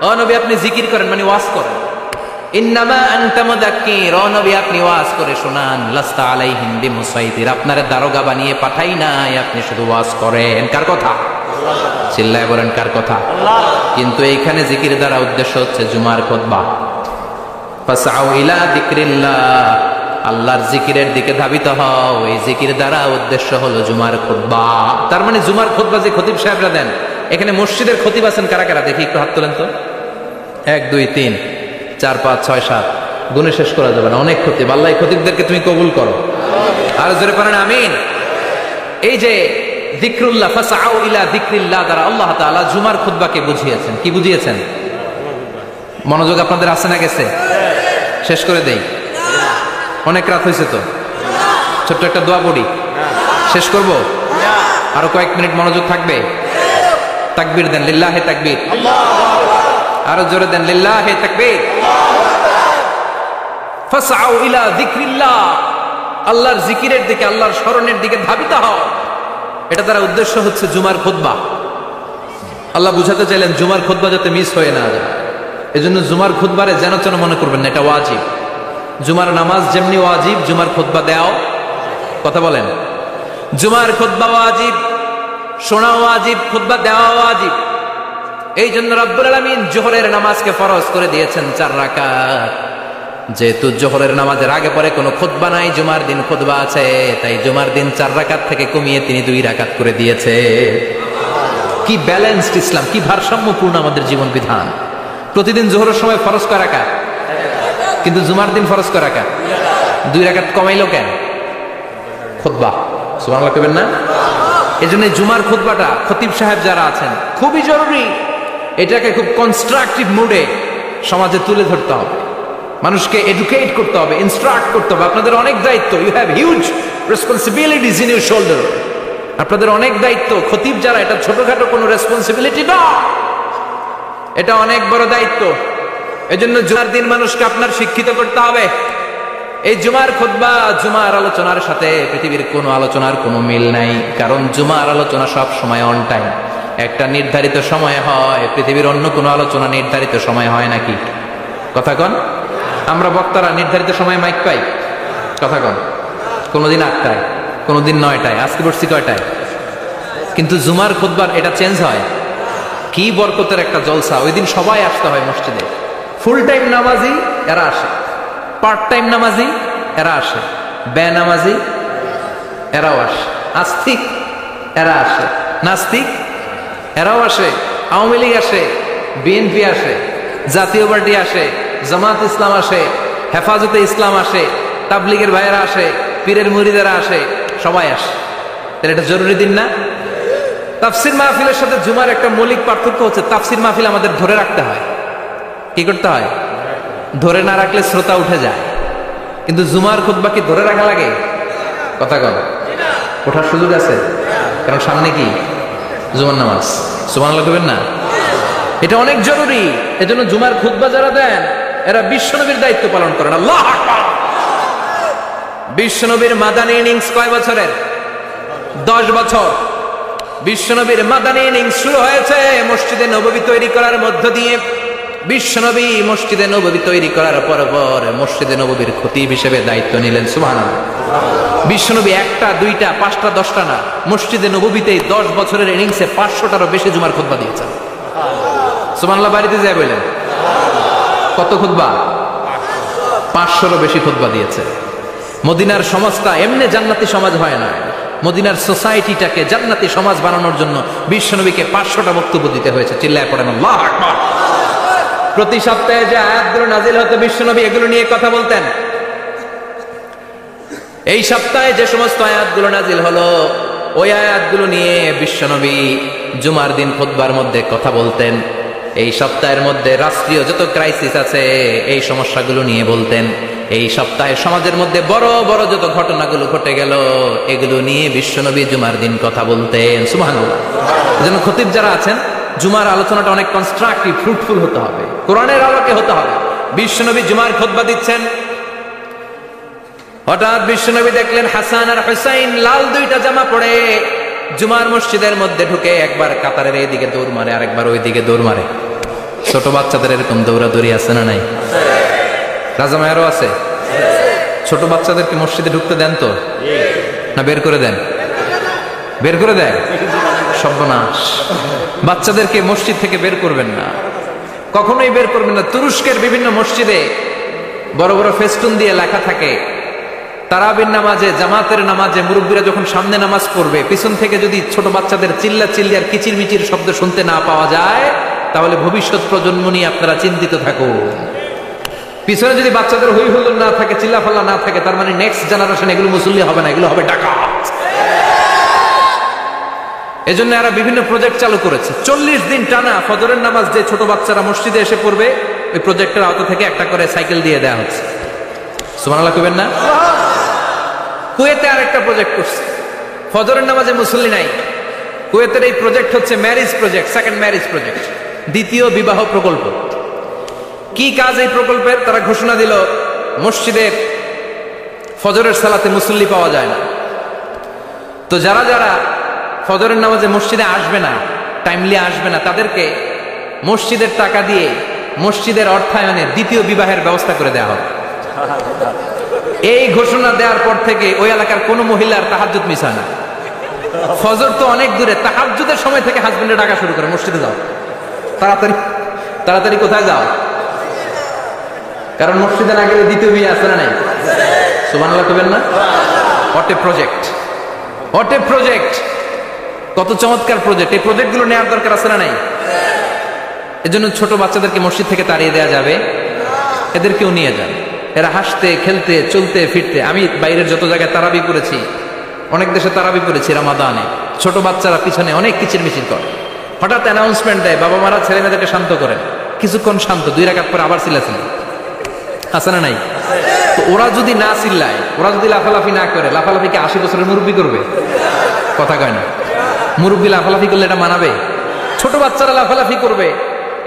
ও নবী আপনি জিকির করেন মানে ওয়াজ করেন। ইন্নামা আনতা মুযাক্কির, ও নবী আপনি ওয়াজ করে শোনান। লাস্তা আলাইহিম বিমুসাইতির, আপনারে দারোগা বানিয়ে পাঠাই নাই, আপনি শুধু ওয়াজ করেন। কার কথা? চিল্লায় বলেন কার কথা? কিন্তু এইখানে জিকির দ্বারা উদ্দেশ্য হচ্ছে জুমার খুতবা। ফাসআউ ইলা যিকরিল্লাহ, আল্লাহর জিকিরের দিকে ধাবিত হও, এই জিকির দ্বারা উদ্দেশ্য হলো জুমার খুতবা। তার মানে জুমার খুতবা যে খতিব সাহেবরা দেন, এখানে মসজিদের খতিব আছেন কারা কারা? দেখি একটু হাত তোলেন তো। 1 2 3 4 5 6 7, গুণে শেষ করা যাবে না, অনেক খতিব। আল্লাহ এই খতিবদেরকে তুমি কবুল করো, আর জোরে পড়েন আমিন। এই যে যিকরুল্লাহ, ফাসআউ ইলা যিকরিল্লাহ দ্বারা আল্লাহ তাআলা জুমার খুতবাকে বুঝিয়েছেন। কি বুঝিয়েছেন? মনোযোগ আপনাদের আছে না গেছে? শেষ করে দেই, অনেক রাত হয়েছে তো, ছোট্ট একটা দোয়া পড়ি, শেষ করব? আরো কয়েক মিনিট মনোযোগ থাকবে? তাকবীর দেন, লিল্লাহে তাকবীর, আরো জোরে দেন, লিল্লাহে তাকবীর। ফাসআউ ইলা যিকরিল্লাহ, আল্লাহর জিকিরের দিকে, আল্লাহর স্মরণের দিকে ধাবিত হও। এটা তার উদ্দেশ্য হচ্ছে জুমার খুতবা। আল্লাহ বুঝাতে চাইলেন জুমার খুতবা যাতে মিস হয়ে না যায়, এজন্য জুমার খুতবারে যেন তেন মনে করবেন না, এটা ওয়াজিব। জুমার নামাজ যেমনি ওয়াজিব, জুমার খুতবা দেওয়াও, কথা বলেন, জুমার খুতবা ওয়াজিব, শোনা ওয়াজিব, খুতবা দেওয়া ওয়াজিব। এই জন্য রব্বুল আলামিন জোহরের নামাজকে ফরজ করে দিয়েছেন 4 রাকাত। যেহেতু জোহরের নামাজের আগে পরে কোনো খুতবা নাই, জুমার দিন খুতবা আছে, তাই জুমার দিন 4 রাকাত থেকে কমিয়ে তিনি 2 রাকাত করে দিয়েছে। কি ব্যালেন্সড ইসলাম, কি ভারসাম্যপূর্ণ আমাদের জীবন বিধান। প্রতিদিন জোহরের সময় ফরজ কয় রাকাত, কিন্তু জুমার দিন ফরজ কয় রাকাত? 2 রাকাত কমাইলো কেন? খুতবা, সুবহানাল্লাহ কইবেন না? এজন্য জুমার খুতবাটা খতিব সাহেব যারা আছেন খুবই জরুরি। এটাকে খুব কনস্ট্রাকটিভ মুডে সমাজে তুলে ধরতে হবে, মানুষকে এডুকেট করতে হবে, ইনস্ট্রাক্ট করতে হবে। আপনাদের অনেক দায়িত্ব, you have huge responsibilities in your shoulder. আপনাদের অনেক দায়িত্ব, খতিব যারা, এটা ছোটখাটো কোনো রেসপন্সিবিলিটি না, এটা অনেক বড় দায়িত্ব। এজন্য জুমার দিন মানুষকে আপনার শিক্ষিত করতে হবে। এই জুমার খুতবা, জুমার আলোচনার সাথে পৃথিবীর কোনো আলোচনার কোনো মিল নাই, কারণ জুমার আলোচনা সব সময় অন টাইম, একটা নির্ধারিত সময় হয়। পৃথিবীর অন্য কোনো আলোচনা নির্ধারিত সময় হয় নাকি? কথা কন। আমরা বক্তারা নির্ধারিত সময় মাইক পাই? কথা কন। কোনোদিন 8টায়, কোনোদিন 9টায়, আজকে বসছি কয়টায়? কিন্তু জুমার খুতবার এটা চেঞ্জ হয়। কি বরকতের একটা জলসা, ওই দিন সবাই আসতে হয় মসজিদে। ফুল টাইম নামাজি এরা আসে, পার্ট টাইম নামাজি এরা আসে, বেনামাজি এরাও আসে, আস্তিক এরা আসে, নাস্তিক এরাও আসে, আওয়ামী লীগ আসে, বিএনপি আসে, জাতীয় পার্টি আসে, জামাত ইসলাম আসে, হেফাজতে ইসলাম আসে, তাবলিগের ভাইয়েরা আসে, পীরের মুরিদেরা আসে, সবাই আসে। তাহলে এটা জরুরি দিন না? তাফসির মাহফিলের সাথে জুমার একটা মৌলিক পার্থক্য হচ্ছে, তাফসির মাহফিল আমাদের ধরে রাখতে হয়। কি করতে হয়? ধরে না রাখলে শ্রোতা উঠে যায়। কিন্তু জুমার খুতবা কি ধরে রাখা লাগে? কথা কন। ওঠার সুযোগ আছে, কারণ সামনে কি জুমার নামাজ। সুবহানাল্লাহ কইবেন না? এটা অনেক জরুরি। এজন্য জুমার খুতবা যারা দেন এরা বিশ্বনবীর দায়িত্ব পালন করেন। আল্লাহু আকবার। বিশ্বনবীর মাদানী ইনিংস কয় বছরের? 10 বছর। বিশ্বনবীর মাদানী ইনিংস শুরু হয়েছে মসজিদে নববী তৈরি করার মধ্য দিয়ে। বিশ্বনবী মসজিদে নববী তৈরি করার পর মসজিদে নববীর খতিব হিসেবে দায়িত্ব নিলেন। সুবহানাল্লাহ। বিশ্বনবী একটা দুইটা পাঁচটা দশটা না, মসজিদে নববীতে 10 বছরের ইনিংসে 500টারও বেশি জুমার খুতবা দিয়েছেন। সুবহানাল্লাহ। বাড়িতে যায় বললেন কত খুতবা? 500রও বেশি খুতবা দিয়েছে। মদিনার সমাজটা এমনি জান্নাতি সমাজ হয় না, মদিনার সোসাইটিটাকে জান্নাতি সমাজ বানানোর জন্য বিশ্বনবীকে 500টা বক্তব্য দিতে হয়েছে। চিল্লায় পড়েন আল্লাহু আকবার। প্রতি সপ্তাহে যে আয়াতগুলো নাজিল হতো বিশ্বনবী এগুলো নিয়ে কথা বলতেন। এই সপ্তাহে যে সমস্ত আয়াতগুলো নাজিল হলো ওই আয়াতগুলো নিয়ে বিশ্বনবী জুমার দিন খুতবার মধ্যে কথা বলতেন। এই সপ্তাহের মধ্যে রাষ্ট্রীয় যত ক্রাইসিস আছে এই সমস্যাগুলো নিয়ে বলতেন। এই সপ্তাহে সমাজের মধ্যে বড় বড় যত ঘটনাগুলো ঘটে গেল এগুলো নিয়ে বিশ্বনবী জুমার দিন কথা বলতেন। সুবহানাল্লাহ। এজন্য খতিব যারা আছেন জুমার আলোচনাটা অনেক কনস্ট্রাকটিভ, ফ্রুটফুল হতে হবে, কোরআনের আলোকে হতে হবে। বিশ্বনবী জুমার খুতবা দিচ্ছেন, হঠাৎ বিশ্বনবী দেখলেন হাসান আর হুসাইন লাল দুইটা জামা পরে জুমার মসজিদের মধ্যে ঢুকে একবার কাতারের এইদিকে দৌড় মারে আর একবার ওইদিকে দৌড় মারে। ছোট বাচ্চাদের এরকম দৌড়াদৌড়ি আছে না নাই? রাজা মায়েরও আছে। ছোট বাচ্চাদেরকে মসজিদে ঢুকতে দেন তো না বের করে দেন? বের করে দেয়। সর্বনাশ। বাচ্চাদেরকে মসজিদ থেকে বের করবেন না, কখনোই বের করবেন না। তুরস্কের বিভিন্ন মসজিদে বড় বড় ফেস্টুন দিয়ে লেখা থাকে তারাবির নামাজে, জামাতের নামাজে মুরব্বীরা যখন সামনে নামাজ পড়বে পিছন থেকে যদি ছোট বাচ্চাদের চিল্লা চিল্লি আর কিচির মিচির শব্দ শুনতে না পাওয়া যায় তাহলে ভবিষ্যৎ প্রজন্ম নিয়ে আপনারা চিন্তিত থাকুন। পিছনে যদি বাচ্চাদের হই হুল্লোড় না থাকে, চিল্লাফাল্লা না থাকে, তার মানে নেক্সট জেনারেশন এগুলো মুসল্লি হবে না, এগুলো হবে ডাকাত। এজন্য এরা বিভিন্ন প্রজেক্ট চালু করেছে। 40 দিন টানা ফজরের নামাজ যে ছোট বাচ্চারা মসজিদে এসে পড়বে ওই প্রজেক্টের আওতা থেকে একটা করে সাইকেল দিয়ে দেওয়া হচ্ছে। সুবহানাল্লাহ কইবেন না? কুয়েতে আরেকটা প্রজেক্ট করছে, ফজরের নামাজে মুসল্লি নাই। কুয়েতের এই প্রজেক্ট হচ্ছে marriage project, second marriage project, দ্বিতীয় বিবাহ প্রকল্প। কি কাজ এই প্রকল্পের? তারা ঘোষণা দিল মসজিদের ফজরের সালাতে মুসল্লি পাওয়া যায় না, তো যারা যারা ফজরের নামাজে মসজিদে আসবে না, টাইমলি আসবে না, তাদেরকে মসজিদের টাকা দিয়ে মসজিদের অর্থায়নে দ্বিতীয় বিবাহের ব্যবস্থা করে দেওয়া হবে। এই ঘোষণা দেওয়ার পর থেকে ওই এলাকার কোন মহিলার তাহাজ্জুদ মিস হয় না। ফজর তো অনেক দূরে, তাহাজ্জুদের সময় থেকে হাজবেন্ডে ডাকা শুরু করে মসজিদে যাও, তাড়াতাড়ি তাড়াতাড়ি কোথায় যাও, কারণ মসজিদে না গেলে দ্বিতীয় বিয়ে আছে না নাই? সুবহানাল্লাহ কইবেন না? What a project, what a project, কত চমৎকার প্রজেক্ট। এই প্রজেক্টগুলো নেওয়ার দরকার আছে না নাই? এজন্য ছোট বাচ্চাদেরকে মসজিদ থেকে তাড়িয়ে দেওয়া যাবে, এদেরকেও নিয়ে যান। এরা হাসতে খেলতে চলতে ফিরতে, আমি বাইরের যত জায়গায় তারাবি করেছি, অনেক দেশে তারাবি করেছি রামাদানে, ছোট বাচ্চারা পিছনে অনেক কিচির মিচির করে, হঠাৎ অ্যানাউন্সমেন্ট দেয় বাবা মারা ছেলে মেয়েদেরকে শান্ত করেন, কিছুক্ষণ শান্ত, 2 রাকাত পরে আবার চিল্লাচিল্লি, আছে না নাই? তো ওরা যদি না চিল্লায়, ওরা যদি লাফালাফি না করে, লাফালাফি কি 80 বছরের মুরব্বী করবে? কথা কয় না। মুরব্বী লাফালাফি করলে এটা মানাবে? ছোট বাচ্চারা লাফালাফি করবে,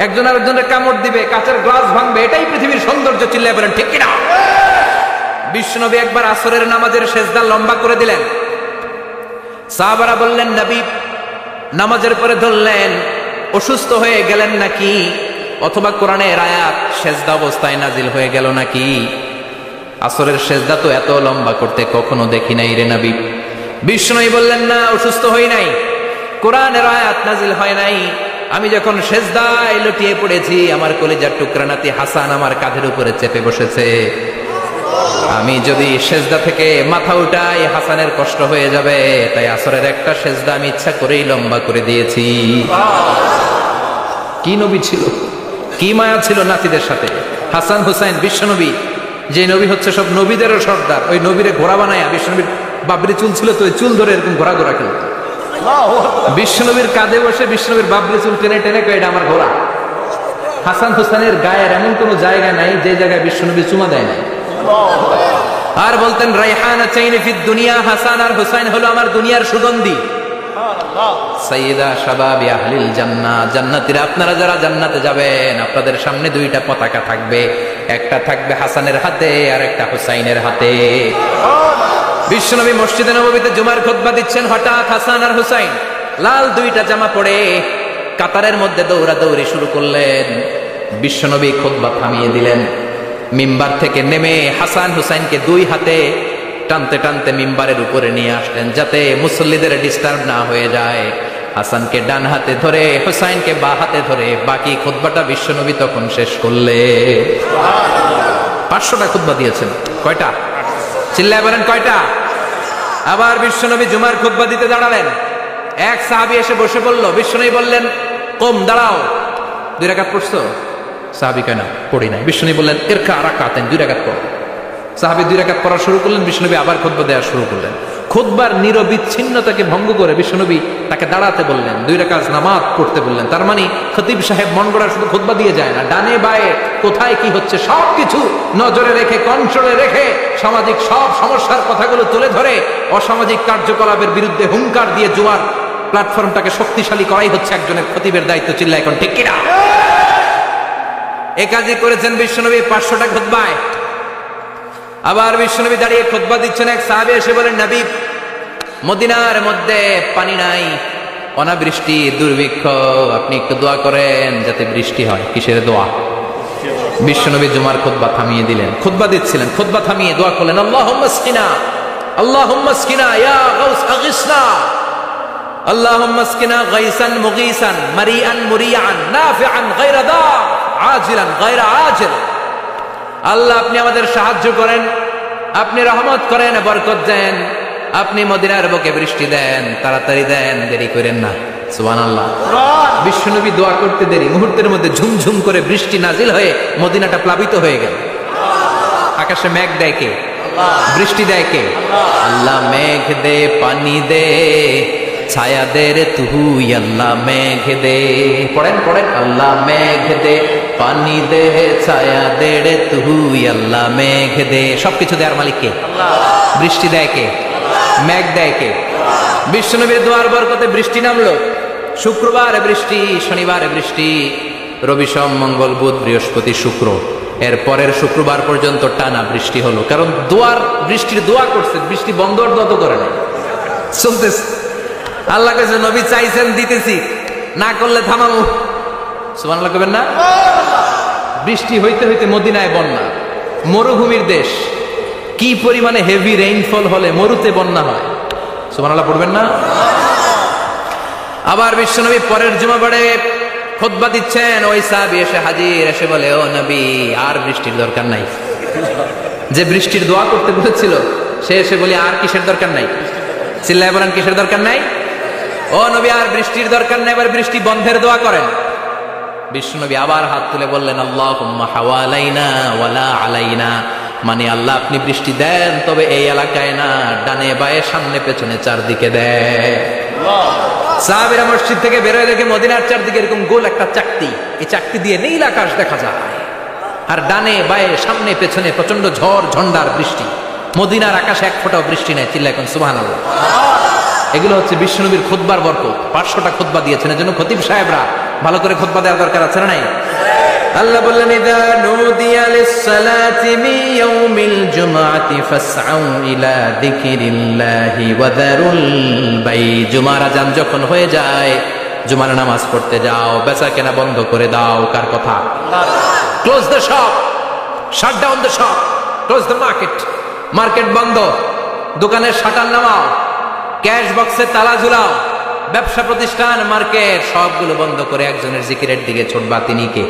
একজন আরেকজনের কামড় দিবে, কাঁচের গ্লাস ভাঙবে, এটাই পৃথিবীর সৌন্দর্য। চিল্লায় বলেন ঠিক কিনা? বিশ্বনবী একবার আসরের নামাজের সেজদা লম্বা করে দিলেন, সাহাবারা বললেন নবী নামাজের পরে ধরলেন অসুস্থ হয়ে গেলেন নাকি, অথবা কোরআনের আয়াত সেজদা অবস্থায় নাজিল হয়ে গেল নাকি? আসরের সেজদা তো এত লম্বা করতে কখনো দেখি নাই রে নবী। বিশ্বনবী বললেন না, অসুস্থ হই নাই, কোরআনের আয়াত নাজিল হয় নাই, আমি যখন সেজদায় লুটিয়ে পড়েছি আমার কলিজার টুকরা নাতি হাসান আমার কাঁধের উপরে চেপে বসেছে, আমি যদি সেজদা থেকে মাথা উঠাই হাসানের কষ্ট হয়ে যাবে, তাই আসরের একটা সেজদা আমি ইচ্ছা করেই লম্বা করে দিয়েছি। কি নবী ছিল, কি মায়া ছিল নাতিদের সাথে। হাসান হুসাইন, বিশ্বনবী যে নবী হচ্ছে সব নবীদেরও সর্দার, ওই নবীরে ঘোড়া বানায়া, বিশ্বনবীর বাবরি চুল ছিল তো ওই চুল ধরে এরকম ঘোড়া ঘোড়া খেলত, বিশ্বনবীর কাঁধে বসে বিশ্বনবীর বাবরি চুল টেনে টেনে কয়ে এটা আমার ঘোড়া। হাসান হুসাইনের গায়ের এমন কোন জায়গা নাই যে জায়গায় বিশ্বনবী চুমা দেয় নাই। আর বলতেন রাইহানা চাইনি ফিদ দুনিয়া, হাসান আর হুসাইন হলো আমার দুনিয়ার সুগন্ধি। সাইয়্যিদা শাবাবি আহলিল জান্নাহ, জান্নাতীরা আপনারা যারা জান্নাতে যাবেন আপনাদের সামনে 2টা পতাকা থাকবে, একটা থাকবে হাসানের হাতে আর একটা হুসাইনের হাতে। বিশ্বনবী মসজিদে নববীতে জুমার খুতবা দিচ্ছেন, হঠাৎ হাসান আর হুসাইন লাল 2টা জামা পরে কাতারের মধ্যে দৌড়াদৌড়ি শুরু করলেন। বিশ্বনবী খুতবা থামিয়ে দিলেন। মিম্বার থেকে নেমে হাসান হুসাইনকে দুই হাতে টানতে টানতে মিম্বারের উপরে নিয়ে আসলেন, যাতে মুসল্লিদের ডিস্টার্ব না হয়ে যায়। হাসানকে ডান হাতে ধরে, হুসাইনকে বা হাতে ধরে বাকি খুতবাটা বিশ্বনবী তখন শেষ করলে। 500টা খুতবা দিয়েছেন। কয়টা? চিল্লায় বলেন কয়টা? আবার বিশ্বনবী জুমার খুতবা দিতে দাঁড়ালেন। এক সাহাবী এসে বসে বলল, বিশ্বনবী বললেন, কম, দাঁড়াও। 2 রাকাত পড়ছো? সাহাবী কয় না, পড়ি নাই। বিশ্বনবী বললেন, ইরকা রাকাতান, 2 রাকাত পড়ো। সাহাবী 2 রাকাত পড়া শুরু করলেন। বিশ্বনবী আবার খুতবা দেওয়া শুরু করলেন। খুতবার নিরবিচ্ছিন্নতাকে ভঙ্গ করে বিশ্বনবী তাকে দাঁড়াতে বললেন, 2 রাকাত নামাজ পড়তে বললেন। তার মানে খতিব সাহেব মন গড়া শুধু খুতবা দিয়ে যায় না, ডানে বায়ে কোথায় কি হচ্ছে সবকিছু নজরে রেখে, কন্ট্রোলে রেখে, সামাজিক সব সমস্যার কথাগুলো তুলে ধরে অসামাজিক কার্যকলাপের বিরুদ্ধে হুঙ্কার দিয়ে জুমার প্ল্যাটফর্মটাকে শক্তিশালী করাই হচ্ছে একজনের খতিবের দায়িত্ব। চিল্লা এখন ঠিক কিনা? এ কাজই করেছেন বিশ্বনবী 500টা খুতবায়। আবার বিশ্বনবী দাঁড়িয়ে খুতবা দিচ্ছেন। এক সাহাবী এসে বলেন, নবী, মদিনার মধ্যে পানি নাই, অনাবৃষ্টি, দুর্ভিক্ষ, আপনি একটু দোয়া করেন যাতে বৃষ্টি হয়। কিসের দোয়া? বিশ্বনবী জুমার খুতবা থামিয়ে দিলেন। খুতবা দিচ্ছিলেন, খুতবা থামিয়ে দোয়া করলেন, আল্লাহুম্মা আসকিনা, আল্লাহুম্মা আসকিনা ইয়া গাউস আগিসনা, আল্লাহুম্মা আসকিনা গাইসান মুগীসান মারিআন মুরিআন নাফিআন গায়রা দার আজিলান গায়রা আজিল। আল্লাহ, আপনি আমাদের সাহায্য করেন, আপনি রহমত করেন, বরকত দেন, আপনি মদিনার বুকে বৃষ্টি দেন, তাড়াতাড়ি দেন, দেরি করেন না। সুবহানাল্লাহ। বিশ্বনবী দোয়া করতে দেরি, মুহূর্তের মধ্যে ঝুমঝুম করে বৃষ্টি নাজিল হয়ে মদিনাটা প্লাবিত হয়ে গেল। আকাশে মেঘ দেয় কে? বৃষ্টি দেয় কে? আল্লাহ। মেঘ দে, পানি দে, ছায়া দে রে তুই, আল্লাহ মেঘ দে। পড়েন পড়েন, আল্লাহ মেঘ দে, পানি দে, ছায়া দে রে তুই, আল্লাহ মেঘ দে। সবকিছু দেওয়ার মালিক কে? বৃষ্টি দেয় কে? মেঘ দেয় কে? বিশ্বনবীর দোয়ার বরকতে বৃষ্টি নামলো। শুক্রবার বৃষ্টি, শনিবার বৃষ্টি, রবি সোম মঙ্গল বুধ বৃহস্পতি শুক্র, এর পরের শুক্রবার পর্যন্ত টানা বৃষ্টি হলো। কারণ দোয়ার, বৃষ্টির দোয়া করছে, বৃষ্টি বন্ধ তো করে না, চলতেছে। আল্লাহ কাছে নবী চাইছেন, দিতেছি, না করলে থামামু। সুবহানাল্লাহ কবেন না? বৃষ্টি হইতে হইতে মদিনায় বন্যা, মরুভূমির দেশ, কি পরিমাণে হেভি রেইনফল হলে মরুতে বন্যা হয়। সুবহানাল্লাহ পড়বেন না? আবার বিশ্বনবী পরের জুমাবারে খুতবা দিচ্ছেন। ওই সাহাবী এসে হাজির, এসে বলে, ও নবী, আর বৃষ্টির দরকার নাই। যে বৃষ্টির দোয়া করতে বলেছিল সে এসে বলি, আর কিসের দরকার নাই? চিল্লায় বলেন, কিসের দরকার নাই? ও নবী, আর বৃষ্টির দরকার নাই, এবার বৃষ্টি বন্ধের দোয়া করেন। বিশ্বনবী আবার হাত তুলে বললেন, আল্লাহুম্মা হাওয়ালাইনা ওয়ালা আলাইনা, মানে আল্লাহ, আপনি বৃষ্টি দেন, তবে এই এলাকায় না, ডানে বায়ে সামনে পেছনে চারদিকে দেয়। সাহাবীরা মসজিদ থেকে বের হয়ে দেখে মদিনার চারদিকে এরকম গোল একটা চাকতি, এই চাকতি দিয়ে নীল আকাশ দেখা যায়, আর ডানে বায়ে সামনে পেছনে প্রচন্ড ঝড় ঝন্ডার বৃষ্টি। মদিনার আকাশে এক ফোঁটাও বৃষ্টি নেই। চিল্লা এখন সুবহানাল্লাহ। এগুলো হচ্ছে বিশ্বনবীর খুতবার বরকত। 500টা খুতবা দিয়েছেন, এজন্য খতিব সাহেবরা ভালো করে খুতবা দেওয়ার দরকার আছে না নাই? আল্লাহ বললেন, ইযা নুদিয়া লিস-সালাতি মিন ইয়াউমিল জুমআতি ফাসআউ ইলা যিকরিল্লাহি ওয়া যারুল বাই। জুমার আযান যখন হয়ে যায়, জুমার নামাজ পড়তে যাও, বেচা কেনা বন্ধ করে দাও। কার কথা? Close the shop, shut down the shop, close the market. Market বন্ধ, দোকানের শাটার নামাও, ক্যাশ বক্সে তালা ঝুলাও, ব্যবসা প্রতিষ্ঠান, মার্কেট সবগুলো বন্ধ করে একজনের জিকিরের দিকে ছুটবা। তিনি কে?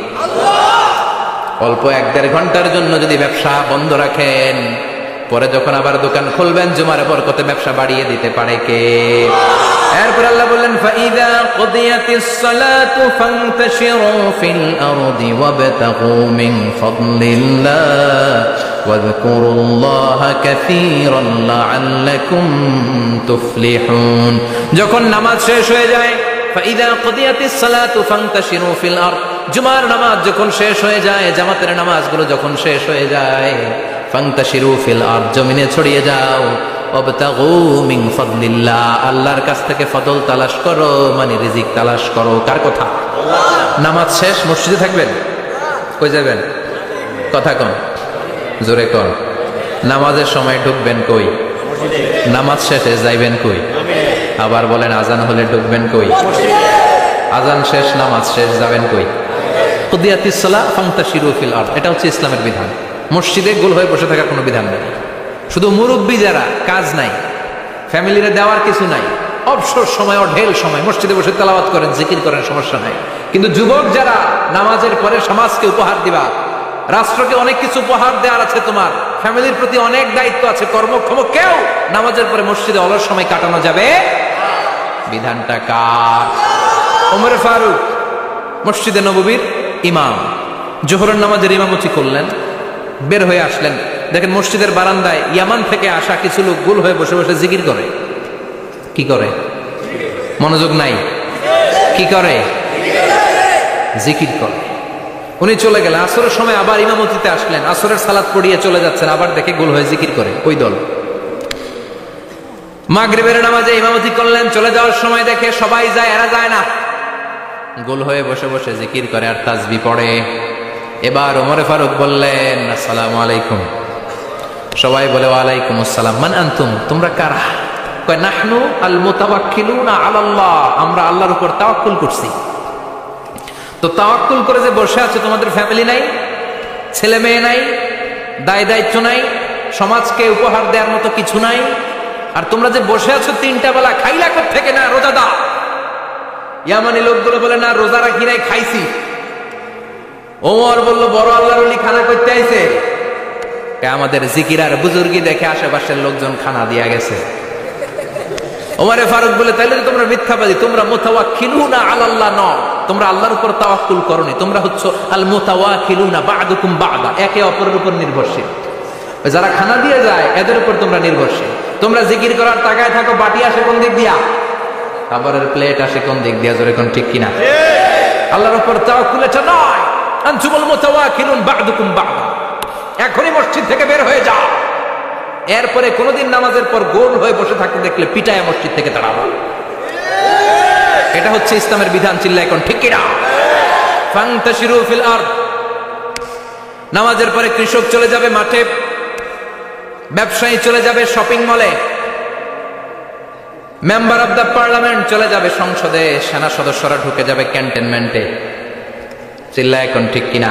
অল্প 1-1.5 ঘন্টার জন্য যদি ব্যবসা বন্ধ রাখেন, পরে যখন আবার দোকান খুলবেন, জুমার বরকতে ব্যবসা বাড়িয়ে দিতে পারে কে? এরপর আল্লাহ বললেন, ফাইদা কুদিয়াতিস সালাতু ফান্তাশিরু ফিল আরদি ওয়াবতাগু মিন ফাদলিল্লাহ ওয়াযকুরুল্লাহা কাসীরান লাআল্লাকুম তুফলিহুন। যখন নামাজ শেষ হয়ে যায়, ফাইদা কুদিয়াতিস সালাতু ফান্তাশিরু ফিল আরদ, জুমার নামাজ যখন শেষ হয়ে যায়, জামাতের নামাজগুলো যখন শেষ হয়ে যায়, ফান্তাশিরু ফিল আরদ, জমিনে ছড়িয়ে যাও, ওয়াবতাগু মিন ফাদলিল্লাহ, আল্লাহর কাছ থেকে ফজল তালাশ করো, মানে রিজিক তালাশ করো। কার কথা? নামাজ শেষ মসজিদে থাকবেন? কই যাবেন? কথা কম, জোরে কর। নামাজের সময় ঢুকবেন কই? নামাজ শেষে যাইবেন কই? আবার বলেন, আজান হলে ঢুকবেন কই? আজান শেষ, নামাজ শেষ, যাবেন কই? কুদিয়াতিস সালাহ ফান্তাশিরু ফিল আরদ, এটা হচ্ছে ইসলামের বিধান। মসজিদে গোল হয়ে বসে থাকার কোনো বিধান নেই। শুধু মুরব্বী যারা, কাজ নাই, ফ্যামিলিরে দেওয়ার কিছু নাই, অবসর সময় অঢেল সময় মসজিদে বসে তেলাওয়াত করেন, জিকির করেন, সমস্যা নাই। কিন্তু যুবক যারা, নামাজের পরে সমাজকে উপহার দিবা, রাষ্ট্রকে অনেক কিছু উপহার দেওয়ার আছে, তোমার ফ্যামিলির প্রতি অনেক দায়িত্ব আছে, কর্মক্ষম কেউ নামাজের পরে মসজিদে অলস সময় কাটানো যাবে? বিধানটা কার? ওমর ফারুক মসজিদে নববীর ইমাম, জোহরের নামাজের ইমামতি করলেন, বের হয়ে আসলেন, দেখেন মসজিদের বারান্দায় ইয়ামান থেকে আসা কিছু লোক গোল হয়ে বসে বসে জিকির করে। কি করে? মনোযোগ নাই। কি করে? জিকির করে। উনি চলে গেলেন, আসরের সময় আবার ইমামতিতে আসলেন, আসরের সালাত পড়িয়ে চলে যাচ্ছেন, আবার দেখে গোল হয়ে জিকির করে ওই দল। মাগরিবের নামাজে ইমামতি করলেন, চলে যাওয়ার সময় দেখে সবাই যায়, এরা যায় না, গোল হয়ে বসে বসে জিকির করে আর তাসবিহ পড়ে। এবার ওমর ফারুক বললেন, আসসালামু আলাইকুম। সবাই বলে ওয়ালাইকুম আসসালাম। মান আনতুম, তোমরা কারা? কয় নাহনু আল মুতাওয়াক্কিলুনা আলাল্লাহ, আমরা আল্লাহর উপর তাওয়াক্কুল করছি। তো তাওয়াক্কুল করে যে বসে আছো, তোমাদের ফ্যামিলি নাই, ছেলে মেয়ে নাই, দায় দায়িত্ব নাই, সমাজকে উপহার দেওয়ার মতো কিছু নাই, আর তোমরা যে বসে আছো তিনটা বেলা, খাইলা কোত্থেকে? না রোজা দাও। ইয়ামানি লোকগুলো বলে না রোজা রাখি নাই, খাইছি। ওমর বলল বড় আল্লাহর ওলি খানা করতে আইছে। আমাদের জিকির আর বুজুর্গি দেখে আশেপাশের লোকজন খানা দিয়া গেছে। ওমরে ফারুক বলে তাইলে তোমরা মিথ্যাবাদী, তোমরা মুতাওয়াক্কিলুনা আলাল্লাহ নও, তোমরা আল্লাহর উপর তাওয়াক্কুল করনি, তোমরা হচ্ছে আল মুতাওয়াক্কিলুনা বা'দুকুম বা'দা, একে অপরের উপর নির্ভরশীল। যারা খানা দিয়ে যায় এদের উপর তোমরা নির্ভরশীল। তোমরা জিকির করার টাকায় থাকো, বাটি আসে কোন দিক দিয়া? খাবারের প্লেট আসে কোন দিক দিয়া? জোরে কোন ঠিক কিনা? আল্লাহর উপর তাওয়াক্কুল এটা নয়। আনতুমুল মুতাওয়াক্কিলুন বা'দুকুম বা'দা, এখনই মসজিদ থেকে বের হয়ে যাও। এরপরে কোনদিন নামাজের পর গোল হয়ে বসে থাকতে দেখলে পিটায় মসজিদ থেকে দাঁড়াবো। এটা হচ্ছে ইসলামের বিধান। চিল্লা এখন ঠিক কিনা? ফান্তাশিরু ফিল আরদ। নামাজের পরে কৃষক চলে যাবে মাঠে, ব্যবসায়ী চলে যাবে শপিং মলে, মেম্বার অব দ্য পার্লামেন্ট চলে যাবে সংসদে, সেনা সদস্যরা ঢুকে যাবে ক্যান্টনমেন্টে। চিল্লা এখন ঠিক কিনা?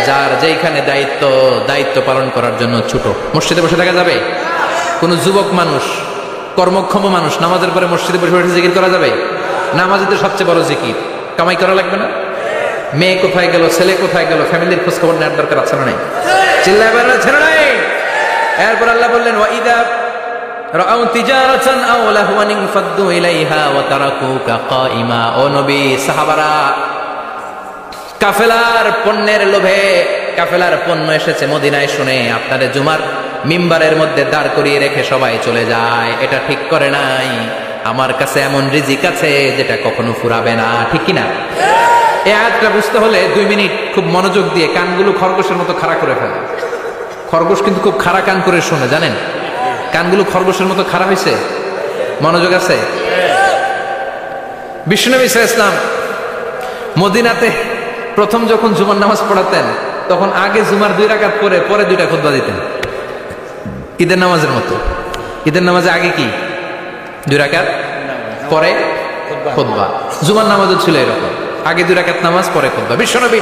যার যেখানে দায়িত্ব, দায়িত্ব পালন করার জন্য ছুটো। মসজিদে বসে থাকা যাবে? কোন যুবক মানুষ, কর্মক্ষম মানুষ নামাজের পরে মসজিদে বসে বসে জিকির করা যাবে? নামাজে তো সবচেয়ে বড় জিকির। কামাই করা লাগবে না? মেয়ে কোথায় গেল, ছেলে কোথায় গেল, ফ্যামিলির খোঁজ খবর নেওয়ার দরকার আছে না নাই? চিল্লায় বলেন আছে না নাই? এরপর আল্লাহ বললেন ওয়াইদা রাআউ তিজারাতান আও লাহওয়ান ফাদ্দু ইলাইহা ওয়া তারাকুকা কাইমা। ও নবী, সাহাবারা কাফেলার পণ্যের লোভে, কাফেলার পণ্য এসেছে মদিনায় শুনে আপনাদের জুমার মিম্বারের মধ্যে দাঁড় করিয়ে রেখে সবাই চলে যায়। এটা ঠিক করে নাই। আমার কাছে এমন রিজিক আছে যেটা কখনো ফুরাবে না। ঠিক কিনা? এই আয়াতটা বুঝতে হলে 2 মিনিট খুব মনোযোগ দিয়ে কানগুলো খরগোশের মতো খাড়া করে ফেলে। খরগোশ কিন্তু খুব খাড়া কান করে শোনে, জানেন? কানগুলো খরগোশের মতো খাড়া হয়েছে। মনোযোগ আছে? বিশ্বনবী সাল্লাল্লাহু আলাইহি ওয়াসাল্লাম মদিনাতে প্রথম যখন জুমার নামাজ পড়াতেন, তখন আগে জুমার 2 রাকাত পরে পরে 2টা খুতবা দিতেন, ঈদের নামাজের মতো। ঈদের নামাজে আগে কি 2 রাকাত, পরে খুতবা। জুমার নামাজও ছিল এরকম, আগে 2 রাকাত নামাজ, পরে খুতবা। বিশ্বনবী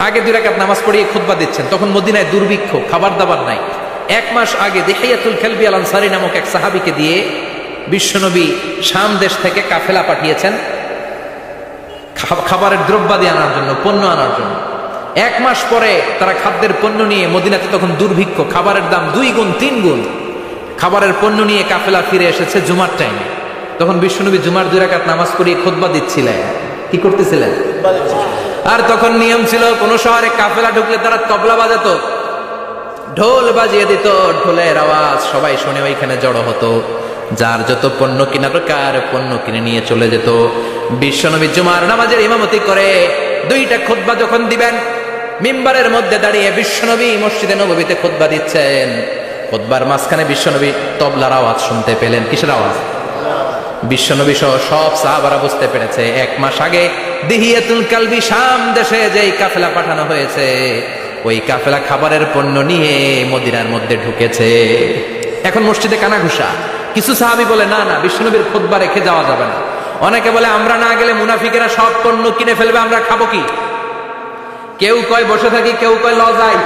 আগে 2 রাকাত নামাজ পড়িয়ে খুতবা দিচ্ছেন। তখন মদিনায় দুর্ভিক্ষ, খাবার দাবার নাই। 1 মাস আগে দিহিয়াতুল কালবি আল আনসারী নামক এক সাহাবীকে দিয়ে বিশ্বনবী শাম দেশ থেকে কাফেলা পাঠিয়েছেন খাবারের দ্রব্যাদি আনার জন্য, পণ্য আনার জন্য। 1 মাস পরে তারা খাদ্যের পণ্য নিয়ে, মদিনাতে তখন দুর্ভিক্ষ, খাবারের দাম 2 গুণ 3 গুণ, খাবারের পণ্য নিয়ে কাফেলা ফিরে এসেছে জুমার টাইমে। তখন বিশ্বনবী জুমার 2 রাকাত নামাজ পড়িয়ে খুতবা দিচ্ছিলেন। কি করতেছিলেন? আর তখন নিয়ম ছিল, কোন শহরে কাফেলা ঢুকলে তারা তবলা বাজাতো, ঢোল বাজিয়ে দিত, ঢোলের আওয়াজ সবাই শুনে ওইখানে জড়ো হতো। যার যত পণ্য কিনা দরকার পণ্য কিনে নিয়ে চলে যেত। বিশ্বনবী জুমার নামাজের ইমামতি করে 2টা খুতবা যখন দিবেন, মিম্বারের মধ্যে দাঁড়িয়ে বিশ্বনবী মসজিদে নববীতে খুতবা দিচ্ছেন। খুতবার মাঝখানে বিশ্বনবী তবলার আওয়াজ শুনতে পেলেন। কিসের আওয়াজ? বিশ্বনবী সহ সব সাহাবারা বুঝতে পেরেছে 1 মাস আগে দিহিয়াতুল কালবি শাম দেশে যেই কাফেলা পাঠানো হয়েছে, ওই কাফেলা খাবারের পণ্য নিয়ে মদিনার মধ্যে ঢুকেছে। এখন মসজিদে কানাঘুষা। কিছু সাহাবী বলে না না, বিশ্বনবীর খুতবা রেখে যাওয়া যাবে না। অনেকে বলে আমরা না গেলে মুনাফিকেরা সব পণ্য কিনে ফেলবে, আমরা খাবো কি? কেউ কয় বসে থাকি, কেউ কয় লজাই।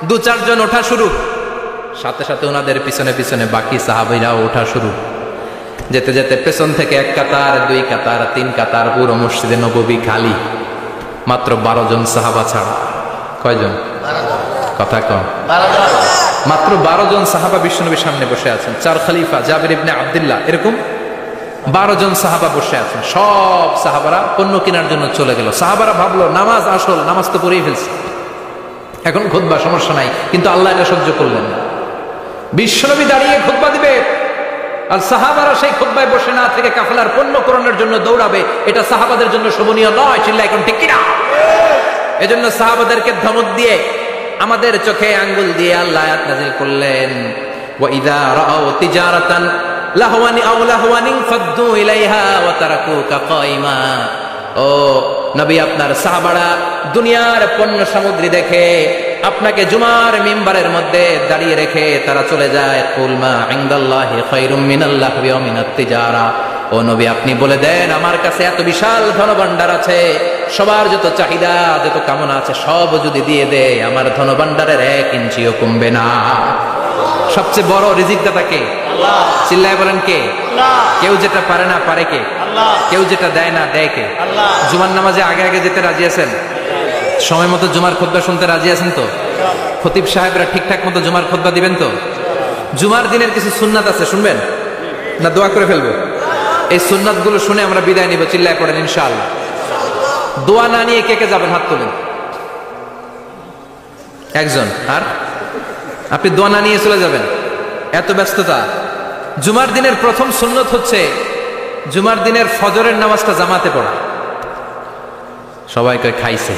2-4 জন ওঠা শুরু, সাথে সাথে ওনাদের পিছনে পিছনে বাকি সাহাবীরাও ওঠা শুরু। যেতে যেতে পেছন থেকে 1 কাতার, 2 কাতার, 3 কাতার, পুরো মসজিদে নববী খালি, মাত্র 12 জন সাহাবা ছাড়া। কয়জন? কথা কম। মাত্র 12 জন সাহাবা বিশ্বনবীর সামনে বসে আছেন। 4 খলিফা, জাবির ইবনে আব্দুল্লাহ, এরকম 12 জন সাহাবা বসে আছেন। সব সাহাবারা পণ্য কেনার জন্য চলে গেল। সাহাবারা ভাবলো নামাজ আসল, নামাজ তো পড়েই ফেলছে, এখন খুতবা সমস্যা নাই, কিন্তু আল্লাহ এটা সহ্য করলেন না। বিশ্বনবী দাঁড়িয়ে খুতবা দিবে আর সাহাবারা সেই খুতবায় বসে না থেকে কাফেলার পণ্য করণের জন্য দৌড়াবে, এটা সাহাবাদের জন্য শোভনীয় নয়। চিল্লা এখন ঠিক কিনা? এজন্য সাহাবাদেরকে ধমক দিয়ে, আমাদের চোখে আঙ্গুল দিয়ে আল্লাহ আয়াত নাযিল করলেন, ওয়া ইযা রাআউ তিজারাতান লাহওয়ানি আও লাহওয়ানিন ফাদ্দু ইলাইহা ওয়া তারাকুকা কাইমা। ও নবী, আপনার সাহাবারা দুনিয়ার পণ্য সামগ্রী দেখে আপনাকে জুমার মিম্বারের মধ্যে দাঁড়িয়ে রেখে তারা চলে যায়। কুল মা ইনদাল্লাহি খায়রুম মিনাল লাহবি ওয়া মিনাত তিজারা। ও নবী, আপনি বলে দেন আমার কাছে এত বিশাল ধনভাণ্ডার আছে, সবার যত চাহিদা, যত কামনা আছে সব যদি দিয়ে দেয়, আমার ধনভাণ্ডারের 1 ইঞ্চিও কমবে না। সবচেয়ে বড় রিজিকদাতা কে? আল্লাহ। চিল্লায় বলেন কে? আল্লাহ। কেউ যেটা পারে না পারে কে? আল্লাহ। কেউ যেটা দেয় না দেয় কে? আল্লাহ। জুমার নামাজে আগে আগে যেতে রাজি আছেন? সময় মতো জুমার খুতবা শুনতে রাজি আছেন তো? খতিব সাহেবরা ঠিকঠাক মতো জুমার খুতবা দিবেন তো? জুমার দিনের কিছু সুন্নাত আছে, শুনবেন না দোয়া করে ফেলবো? এই সুন্নাত গুলো শুনে আমরা বিদায় নিব। চিল্লায় পড়েন ইনশাআল্লাহ। দোয়া না নিয়ে কে কে যাবেন? হাত তোলেন। একজন। আর আপনি দোয়া না নিয়ে চলে যাবেন? এত ব্যস্ততা। জুমার দিনের প্রথম সুন্নত হচ্ছে জুমার দিনের ফজরের নামাজটা জামাতে পড়া। সবাই কয় খাইছে,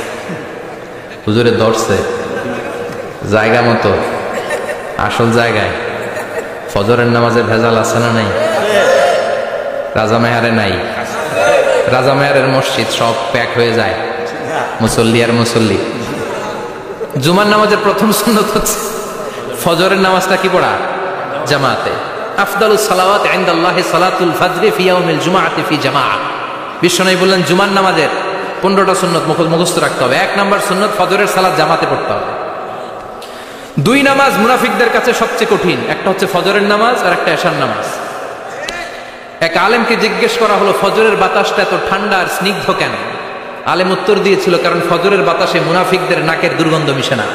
হুজুরে ধরছে জায়গা মতো, আসল জায়গায়। ফজরের নামাজে ভেজাল আছে না নাই? রাজা মেহারে নাই, রাজা মেহারের মসজিদ সব প্যাক হয়ে যায়, মুসল্লি আর মুসল্লি। জুমার নামাজের প্রথম সুন্নত হচ্ছে ফজরের নামাজটা কি পড়া? জামাতে। আফদালুস সালাওয়াত ইনদাল্লাহি সালাতুল ফাজরি ফি ইয়াউমিল জুমআতি ফি জামাআহ। বিশ্বনবী বললেন জুমার নামাজের 15টা সুন্নত মুখস্থ রাখতে হবে। 1 নাম্বার সুন্নত ফজরের সালাত জামাতে পড়তে হবে। 2 নামাজ মুনাফিকদের কাছে সবচেয়ে কঠিন, একটা হচ্ছে ফজরের নামাজ আর একটা এশার নামাজ। এক আলেমকে জিজ্ঞেস করা হলো ফজরের বাতাসটা এত ঠান্ডা আর স্নিগ্ধ কেন? আলেম উত্তর দিয়েছিল, কারণ ফজরের বাতাসে মুনাফিকদের নাকের দুর্গন্ধ মিশে না।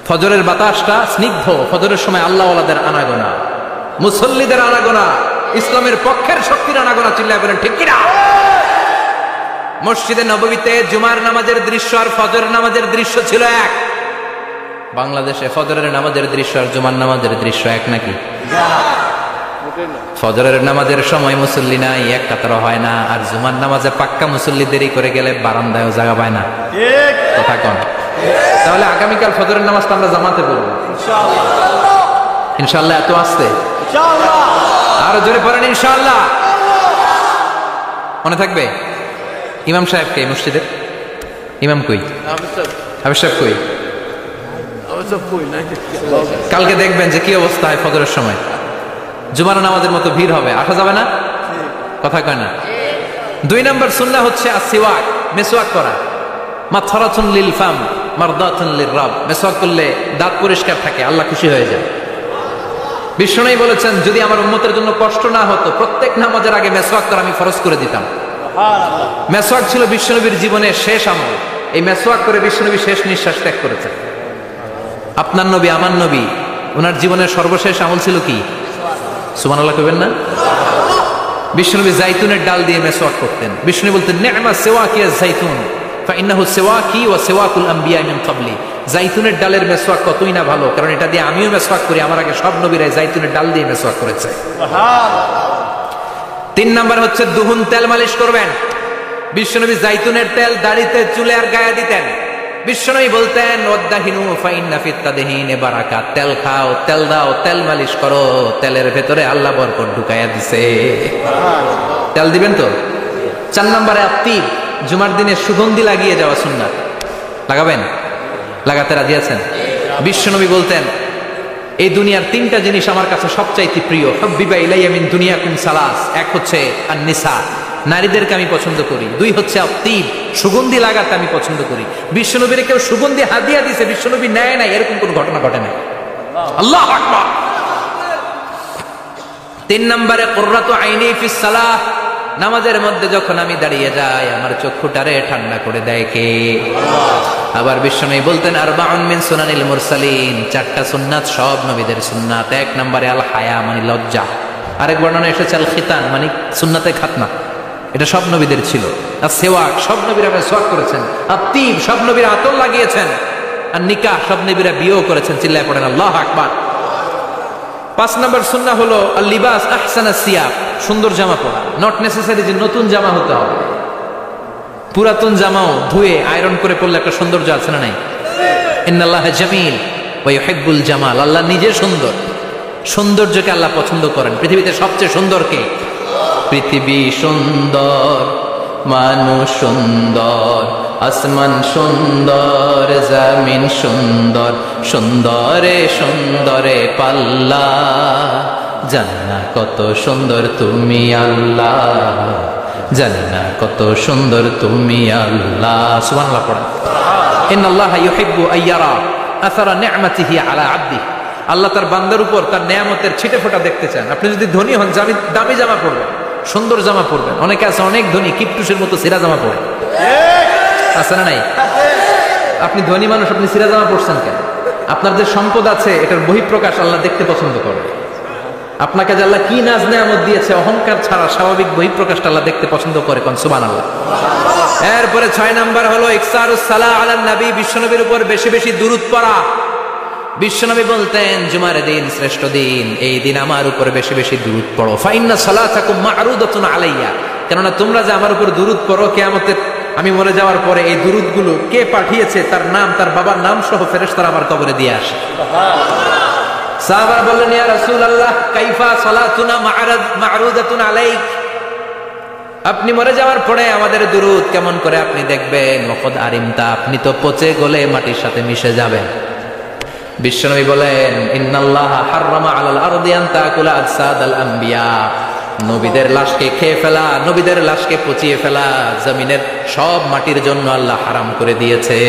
ফজরের বাতাসটা স্নিগ্ধ, ফজরের সময় আল্লাহওয়ালাদের আনাগোনা, মুসল্লিদের আনাগোনা, ইসলামের পক্ষের শক্তির আনাগোনা। চিল্লায় বলেন ঠিক কিনা? মসজিদে নববীতে জুমার নামাজের দৃশ্য আর ফজরের নামাজের দৃশ্য ছিল এক। বাংলাদেশে ফজরের নামাজের দৃশ্য আর জুমার নামাজের দৃশ্য এক নাকি? ফজরের নামাজের সময় মুসল্লি নাই, 1 কাতারও হয় না, আর জুমার নামাজে পাক্কা মুসল্লি দেরি করে গেলে বারান্দায়ও জায়গা পায় না। কথা কন। তাহলে আগামীকাল ফজরের নামাজটা আমরা জামাতে পড়বো ইনশাআল্লাহ। ইনশাআল্লাহ। এত আসতে আরো জোরে পড়েন ইনশাআল্লাহ। মনে থাকবে? ইমাম সাহেব কে? মসজিদের ইমাম কই? হাফেজ সাহেব কই? কালকে দেখবেন যে কি অবস্থা হয় ফজরের সময়। জুমার নামাজের মতো ভিড় হবে, আসা যাবে না। কথা কয় না। 2 নাম্বার সুন্নাহ হচ্ছে আসওয়াক, মেসওয়াক করা। মাথরাতুন লিল ফাম মারদাতুন লিররাব। মেসওয়াক করলে দাঁত পরিষ্কার থাকে, আল্লাহ খুশি হয়ে যায়। বিশ্বনবী বলেছেন যদি আমার উম্মতের জন্য কষ্ট না হতো প্রত্যেক নামাজের আগে মেসওয়াক করা আমি ফরজ করে দিতাম। মেসওয়াক ছিল বিশ্বনবীর জীবনের শেষ আমল। এই মেসওয়াক করে বিশ্বনবী শেষ নিঃশ্বাস ত্যাগ করেছেন। আপনার নবী, আমার নবী, ওনার জীবনের সর্বশেষ আমল ছিল কি? সুবহানাল্লাহ কইবেন না? বিশ্বনবী জাইতুনের ডাল দিয়ে মেসওয়াক করতেন। বিশ্বনবী বলতেন নি'মা সিওয়াকিয়া জাইতুন ফাইন্নাহু সিওয়াকি ওয়া সিওয়াকুল আম্বিয়া মিন ক্বাবলি। জাইতুনের ডালের মেসওয়াক কতই না ভালো, কারণ এটা দিয়ে আমিও মেসওয়াক করি, আমার আগে সব নবীরা জাইতুনের ডাল দিয়ে মেসওয়াক করেছে। সুবহানাল্লাহ। 3 নাম্বার হচ্ছে দুহুন, তেল মালিশ করবেন। বিশ্বনবী জাইতুনের তেল দাড়িতে, চুলে আর গায়ে দিতেন। বিশ্বনবী বলতেন ওয়াদাহিনু ফাইন্না ফিত তাদহিনে বারাকাত। তেল খাও, তেল দাও, তেল মালিশ করো, তেলের ভেতরে আল্লাহ বরকত ঢুকাইয়া দিছে। সুবহানাল্লাহ। তেল দিবেন তো? 4 নম্বরে আত্তিব, জুমার দিনে সুগন্ধি লাগিয়ে যাওয়া সুন্নাত। লাগাবেন? লাগাতে রাজি আছেন? বিশ্বনবী বলতেন এই দুনিয়ার 3টা জিনিস আমার কাছে সবচাইতে প্রিয়। হুব্বিবা ইলাইয়া মিন দুনিয়াকুম সালাস। এক হচ্ছে আন-নিসা, নারীদেরকে আমি পছন্দ করি। 2 হচ্ছে আত্মীব, সুগন্ধি লাগাতে আমি পছন্দ করি। বিশ্বনবীর কেউ সুগন্ধি হাদিয়া দিয়েছে, বিশ্বনবী নেয় নাই, এরকম কোন ঘটনা ঘটে নাই। আল্লাহু আকবার। 3 নম্বরে কুররাতু আইনি ফিস সালাহ, নামাজের মধ্যে যখন আমি দাঁড়িয়ে যাই আমার চক্ষুটারে ঠান্ডা করে দেয় কে? আবার বিশ্বনবী বলতেন আরবাউন মিন সুনানিল মুরসালিন, 4টা সুন্নাত সব নবীদের সুন্নাত। 1 নম্বরে আল হায়া মানে লজ্জা, আরেক বর্ণনা এসেছে আল খিতান মানে সুন্নাতে খাতনা, এটা সব নবীদের ছিল। আর সেওয়াক, সব নবীরা সেওয়াক করেছেন। আর তিব, সব নবীরা আতর লাগিয়েছেন। আর নিকাহ, সব নবীরা বিয়েও করেছেন। চিল্লায় পড়েন আল্লাহু আকবার। 5 নম্বর সুন্নাহ হলো আল লিবাস আহসানাস সিয়াব, সুন্দর জামা পরা। নট নেসেসারি যে নতুন জামা হতে হবে, পুরাতন জামাও ধুয়ে আয়রন করে পরলে একটা সৌন্দর্য আছে না নাই? ইন্নাল্লাহা জামিল ওয়া ইউহিব্বুল জামাল, আল্লাহ নিজে সুন্দর, সৌন্দর্যকে আল্লাহ পছন্দ করেন। পৃথিবীতে সবচেয়ে সুন্দর কে? পৃথিবী সুন্দর, মানুষ সুন্দর, আসমান সুন্দর, জমিন সুন্দর, সুন্দরে সুন্দরে পাল্লা, জান্নাহ কত সুন্দর তুমি আল্লাহ, জান্নাহ কত সুন্দর তুমি আল্লাহ। সুবহানাল্লাহ পড়েন। ইন্নাল্লাহা ইউহিব্বু আইয়ারা আসারা নি'মাতিহি আলা আবদিহি, আল্লাহ তার বান্দার উপর তার নেয়ামতের ছিটে ফোঁটা দেখতে চান। আপনি যদি ধনী হন, দামি জামা পরবেন, সুন্দর জামা পরবেন। অনেকে আছে অনেক ধনী, কিপটুসের মতো সিরা জামা পরে, আছে না নাই? আপনি ধনী মানুষ, আপনি সিরা জামা পরছেন কেন? আপনার যে সম্পদ আছে এটার বহিঃপ্রকাশ আল্লাহ দেখতে পছন্দ করে। আপনাকে যে আল্লাহ কি নাজ নেয়ামত দিয়েছে, অহংকার ছাড়া স্বাভাবিক বহিঃপ্রকাশটা আল্লাহ দেখতে পছন্দ করে। কোন সুবহানাল্লাহ। এরপরে 6 নাম্বার হলো ইকসারুস সালাহ আলান নবী, বিশ্বনবীর উপর বেশি বেশি দুরূদ পড়া। বিশ্বনবী বলতেন জুমার দিন শ্রেষ্ঠ দিন, এই দিন আমার উপর বেশি বেশি দুরূদ পড়ো। ফাইন্না সালাতাকুম মা'রুদাতুন আলাইয়া, কেননা তোমরা যে আমার উপর দুরূদ পড়ো, কিয়ামতের আমি মরে যাওয়ার পরে এই দুরূদগুলো কে পাঠিয়েছে তার নাম, তার বাবার নাম সহ ফেরেশতারা আমার কবরে দিয়ে আসে। সাহাবারা বললেন ইয়া রাসূলুল্লাহ কাইফা সালাতুনা মা'রুদাতুন আলাইক, আপনি মরে যাওয়ার পরে আমাদের দুরূদ কেমন করে আপনি দেখবেন? ওয়াকাদ আরিমতা, আপনি তো পচে গলে মাটির সাথে মিশে যাবেন। বিশ্বনবী বলেন ইন্নাল্লাহা হাররামা আলাল আরদি আন তাকুলা আজসাদাল আম্বিয়া, নবীদের লাশকে খেয়ে ফেলা, নবীদের লাশকে পচিয়ে ফেলা জমিনের সব মাটির জন্য আল্লাহ হারাম করে দিয়েছে।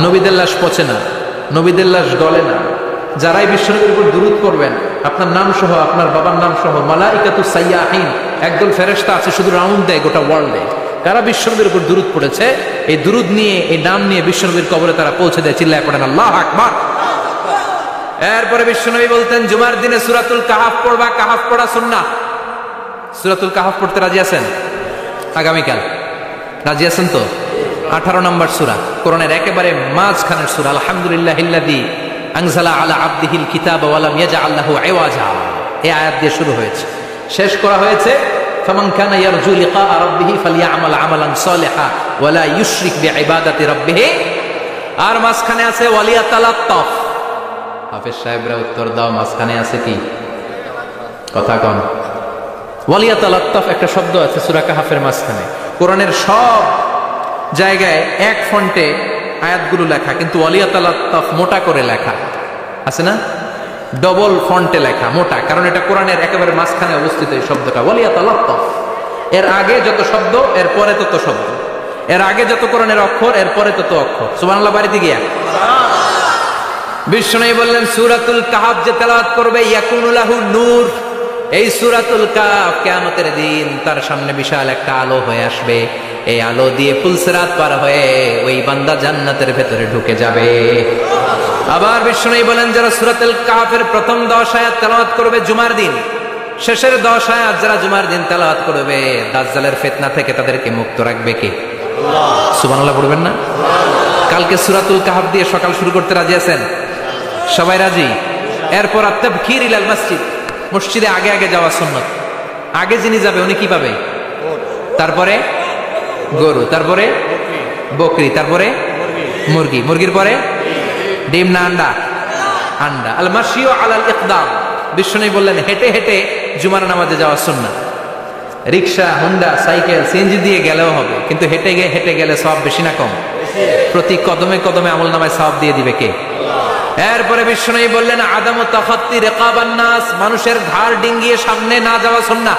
নবীদের লাশ পচে না, নবীদের লাশ গলে না। যারাই বিশ্বনবীর উপর দুরূদ করবেন, আপনার নাম সহ, আপনার বাবার নাম সহ, মালাইকাতুস সাইয়াহিন, একদল ফেরেশতা আছে শুধু রাউন্ড দেয় গোটা ওয়ার্ল্ডে। কারা বিশ্বনবীর উপর দুরূদ পড়েছে, এই দুরূদ নিয়ে, এই নাম নিয়ে বিশ্বনবীর কবরে তারা পৌঁছে দেয়। চিল্লায় পড়েন আল্লাহু আকবার। এরপরে বিশ্বনবী বলতেন জুমার দিনে সূরাতুল কাহাফ পড়বা, কাহাফ পড়া সুন্নাহ। সূরাতুল কাহাফ পড়তে রাজি আছেন? আগামীকাল রাজি আছেন তো? 18 নম্বর সূরা, কোরআনের একেবারে মাঝখানের সূরা। আলহামদুলিল্লাহিল্লাযী আনজালা আলা আবদিহিল কিতাবা ওয়া লাম ইয়াজআল লাহু ইওয়াজা, এই আয়াত দিয়ে শুরু হয়েছে, শেষ করা হয়েছে ফামান কানা ইয়ারজু লিকা রাব্বিহি ফালইআমাল আমালান সালিহা ওয়া লা ইউশরিক বিইবাদাতি রাব্বিহি। আর মাঝখানে আছে ওয়ালিয়াতালাত্তাফ। হাফেজ সাহেবরা উত্তর দাও, মাঝখানে আছে কি? কথা কম। ওয়ালিয়াতালাত্তাফ একটা শব্দ আছে সূরা কাহাফের মাঝখানে। কোরআনের সব জায়গায় এক ফন্টে আয়াতগুলো লেখা, কিন্তু ওয়ালিয়াতালাত্তাফ মোটা করে লেখা আছে না? ডবল ফন্টে লেখা, মোটা, কারণ এটা কোরআনের একেবারে মাঝখানে অবস্থিত এই শব্দটা ওয়ালিয়াতালাত্তাফ। এর আগে যত শব্দ এর পরে তত শব্দ, এর আগে যত কোরআনের অক্ষর এর পরে তত অক্ষর। সুবহানাল্লাহ বাড়িতে গিয়া বিশ্বনবী বললেন সূরাতুল কাহাফ যে তেলাওয়াত করবে ইয়াকুনু লাহু নূর, এই সূরাতুল কাহাফ কিয়ামতের দিন তার সামনে বিশাল একটা আলো হয়ে আসবে। এই আলো দিয়ে পুলসিরাত পার হয়ে ওই বান্দা জান্নাতের ভেতরে ঢুকে যাবে। আবার বিশ্বনবী বলেন যারা সূরাতুল কাহাফের প্রথম 10 আয়াত তেলাওয়াত করবে জুমার দিন, শেষের 10 আয়াত যারা জুমার দিন তেলাওয়াত করবে, দাজ্জালের ফিতনা থেকে তাদেরকে মুক্ত রাখবে কে? আল্লাহ। সুবহানাল্লাহ পড়বেন না? কালকে সূরাতুল কাহাফ দিয়ে সকাল শুরু করতে রাজি আছেন? সবাই রাজি? এরপর আত-তাবকির ইলাল মসজিদ, মসজিদে আগে আগে যাওয়া সুন্নাত। আগে যিনি যাবে উনি কি পাবে? তারপরে গরু, তারপরে বকরি, তারপরে মুরগি, মুরগির পরে ডিম না আন্ডা? আন্ডা। আল মাশিউ আলাল ইকদাম, বিশ্বনবী বললেন হেঁটে হেঁটে জুমার নামাজে যাওয়া সুন্নাত। রিকশা, হুন্ডা, সাইকেল, সিএনজি দিয়ে গেলেও হবে, কিন্তু হেঁটে গেলে সওয়াব বেশি না কম? প্রতি কদমে কদমে আমলনামায় সওয়াব দিয়ে দিবে কে? এরপরে বিশ্বনবী বললেন আদামু তাখাত্তি রিকাবান নাস, মানুষের ঘাড় ডিঙ্গিয়ে সামনে না যাওয়া সুন্নাহ।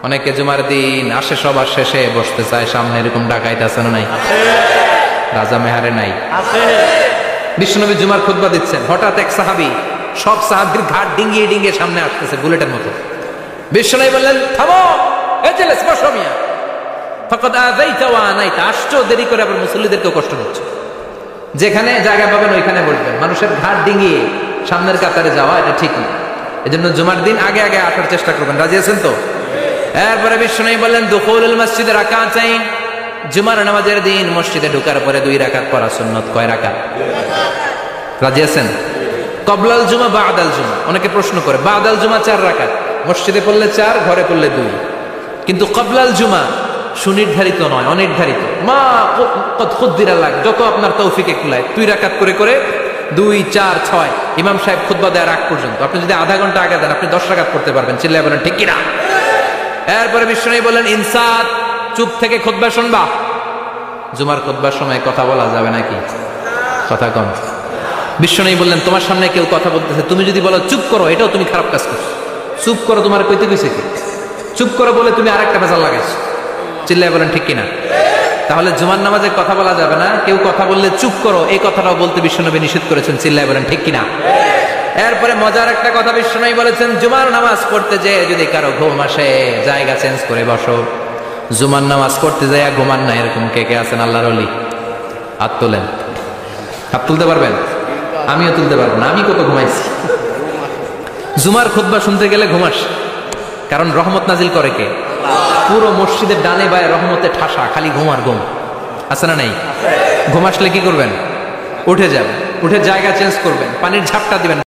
অনেকে জুমার দিন আসে সবার শেষে বসতে চায় সামনে, এরকম ডাকাইতে আছে না নাই? রাজা মেহারে নাই? বিশ্বনবী জুমার খুতবা দিচ্ছেন, হঠাৎ এক সাহাবী সব সাহাবীর ঘাট ডিঙ্গিয়ে ডিঙ্গিয়ে সামনে আসতেছে বুলেটের মতো। বিশ্বনবী বললেন, থামো, এজলিস, বসো মিয়া। ফাকাদ আযাইতা ওয়া আনাইতা, আসছো দেরি করে, আবার মুসল্লিদেরকেও কষ্ট দিচ্ছ। যেখানে জায়গা পাবেন ওইখানে বসবেন, মানুষের ঘাট ডিঙ্গিয়ে সামনের কাতারে যাওয়া এটা ঠিক না। এজন্য জুমার দিন আগে আগে আসার চেষ্টা করবেন। রাজি আছেন তো? এরপরে বিশ্বনবী বললেন, দুখুলুল মসজিদে রাকাতাইন, জুমার নামাজের দিন মসজিদে ঢোকার পরে 2 রাকাত পড়া সুন্নাত। কয় রাকাত? রাজি আছেন? কবলাল জুমা বাদাল জুমা। অনেকে প্রশ্ন করে, বাদাল জুমা 4 রাকাত, মসজিদে পড়লে 4, ঘরে পড়লে 2। কিন্তু কবলাল জুমা সুনির্ধারিত নয়, অনির্ধারিত। মা কদ খুদ্দিরা লাগ, যত আপনার তৌফিকে কুলায় 2 রাকাত করে করে 2, 4, 6 ইমাম সাহেব খুতবা দেওয়ার আগ পর্যন্ত। আপনি যদি আধা ঘন্টা আগে দেন, আপনি 10 রাকাত পড়তে পারবেন। চিল্লায় বলেন ঠিক কিনা? এরপরে বিশ্বনবী বলেন, ইনসাত, চুপ থেকে খুতবা শুনবা। জুমার খুতবার সময় কথা বলা যাবে নাকি? কথা কম। বিশ্বনবী বললেন, তোমার সামনে কেউ কথা বলতেছে, তুমি যদি বলো চুপ করো, এটাও তুমি খারাপ কাজ করছো। চুপ করো তোমার কইতে কইছে কি? চুপ করো বলে তুমি আরেকটা ভেজাল লাগাইছো। চিল্লায় বলেন ঠিক কিনা? তাহলে জুমার নামাজে কথা বলা যাবে না। কেউ কথা বললে চুপ করো, এই কথাটাও বলতে বিশ্বনবী নিষেধ করেছেন। চিল্লায় বলেন ঠিক কিনা? এরপরে মজার একটা কথা বিশ্বনবী বলেছেন, জুমার নামাজ পড়তে যেয়ে যদি কারো ঘুম আসে, জায়গা চেঞ্জ করে বসো। জুমার নামাজ পড়তে যায় ঘুমান না, এরকম কে কে আছেন আল্লাহর ওলি? হাত তোলেন। হাত তুলতে পারবেন? আমিও তুলতে পারবো না, আমি কত ঘুমাইছি। জুমার খুতবা শুনতে গেলে ঘুমাস, কারণ রহমত নাজিল করে কে? পুরো মসজিদের ডানে বায়ে রহমতে ঠাসা, খালি ঘুম আর ঘুম। আছে না নাই? ঘুম আসলে কি করবেন? উঠে যাবেন, উঠে জায়গা চেঞ্জ করবেন, পানির ঝাপটা দিবেন।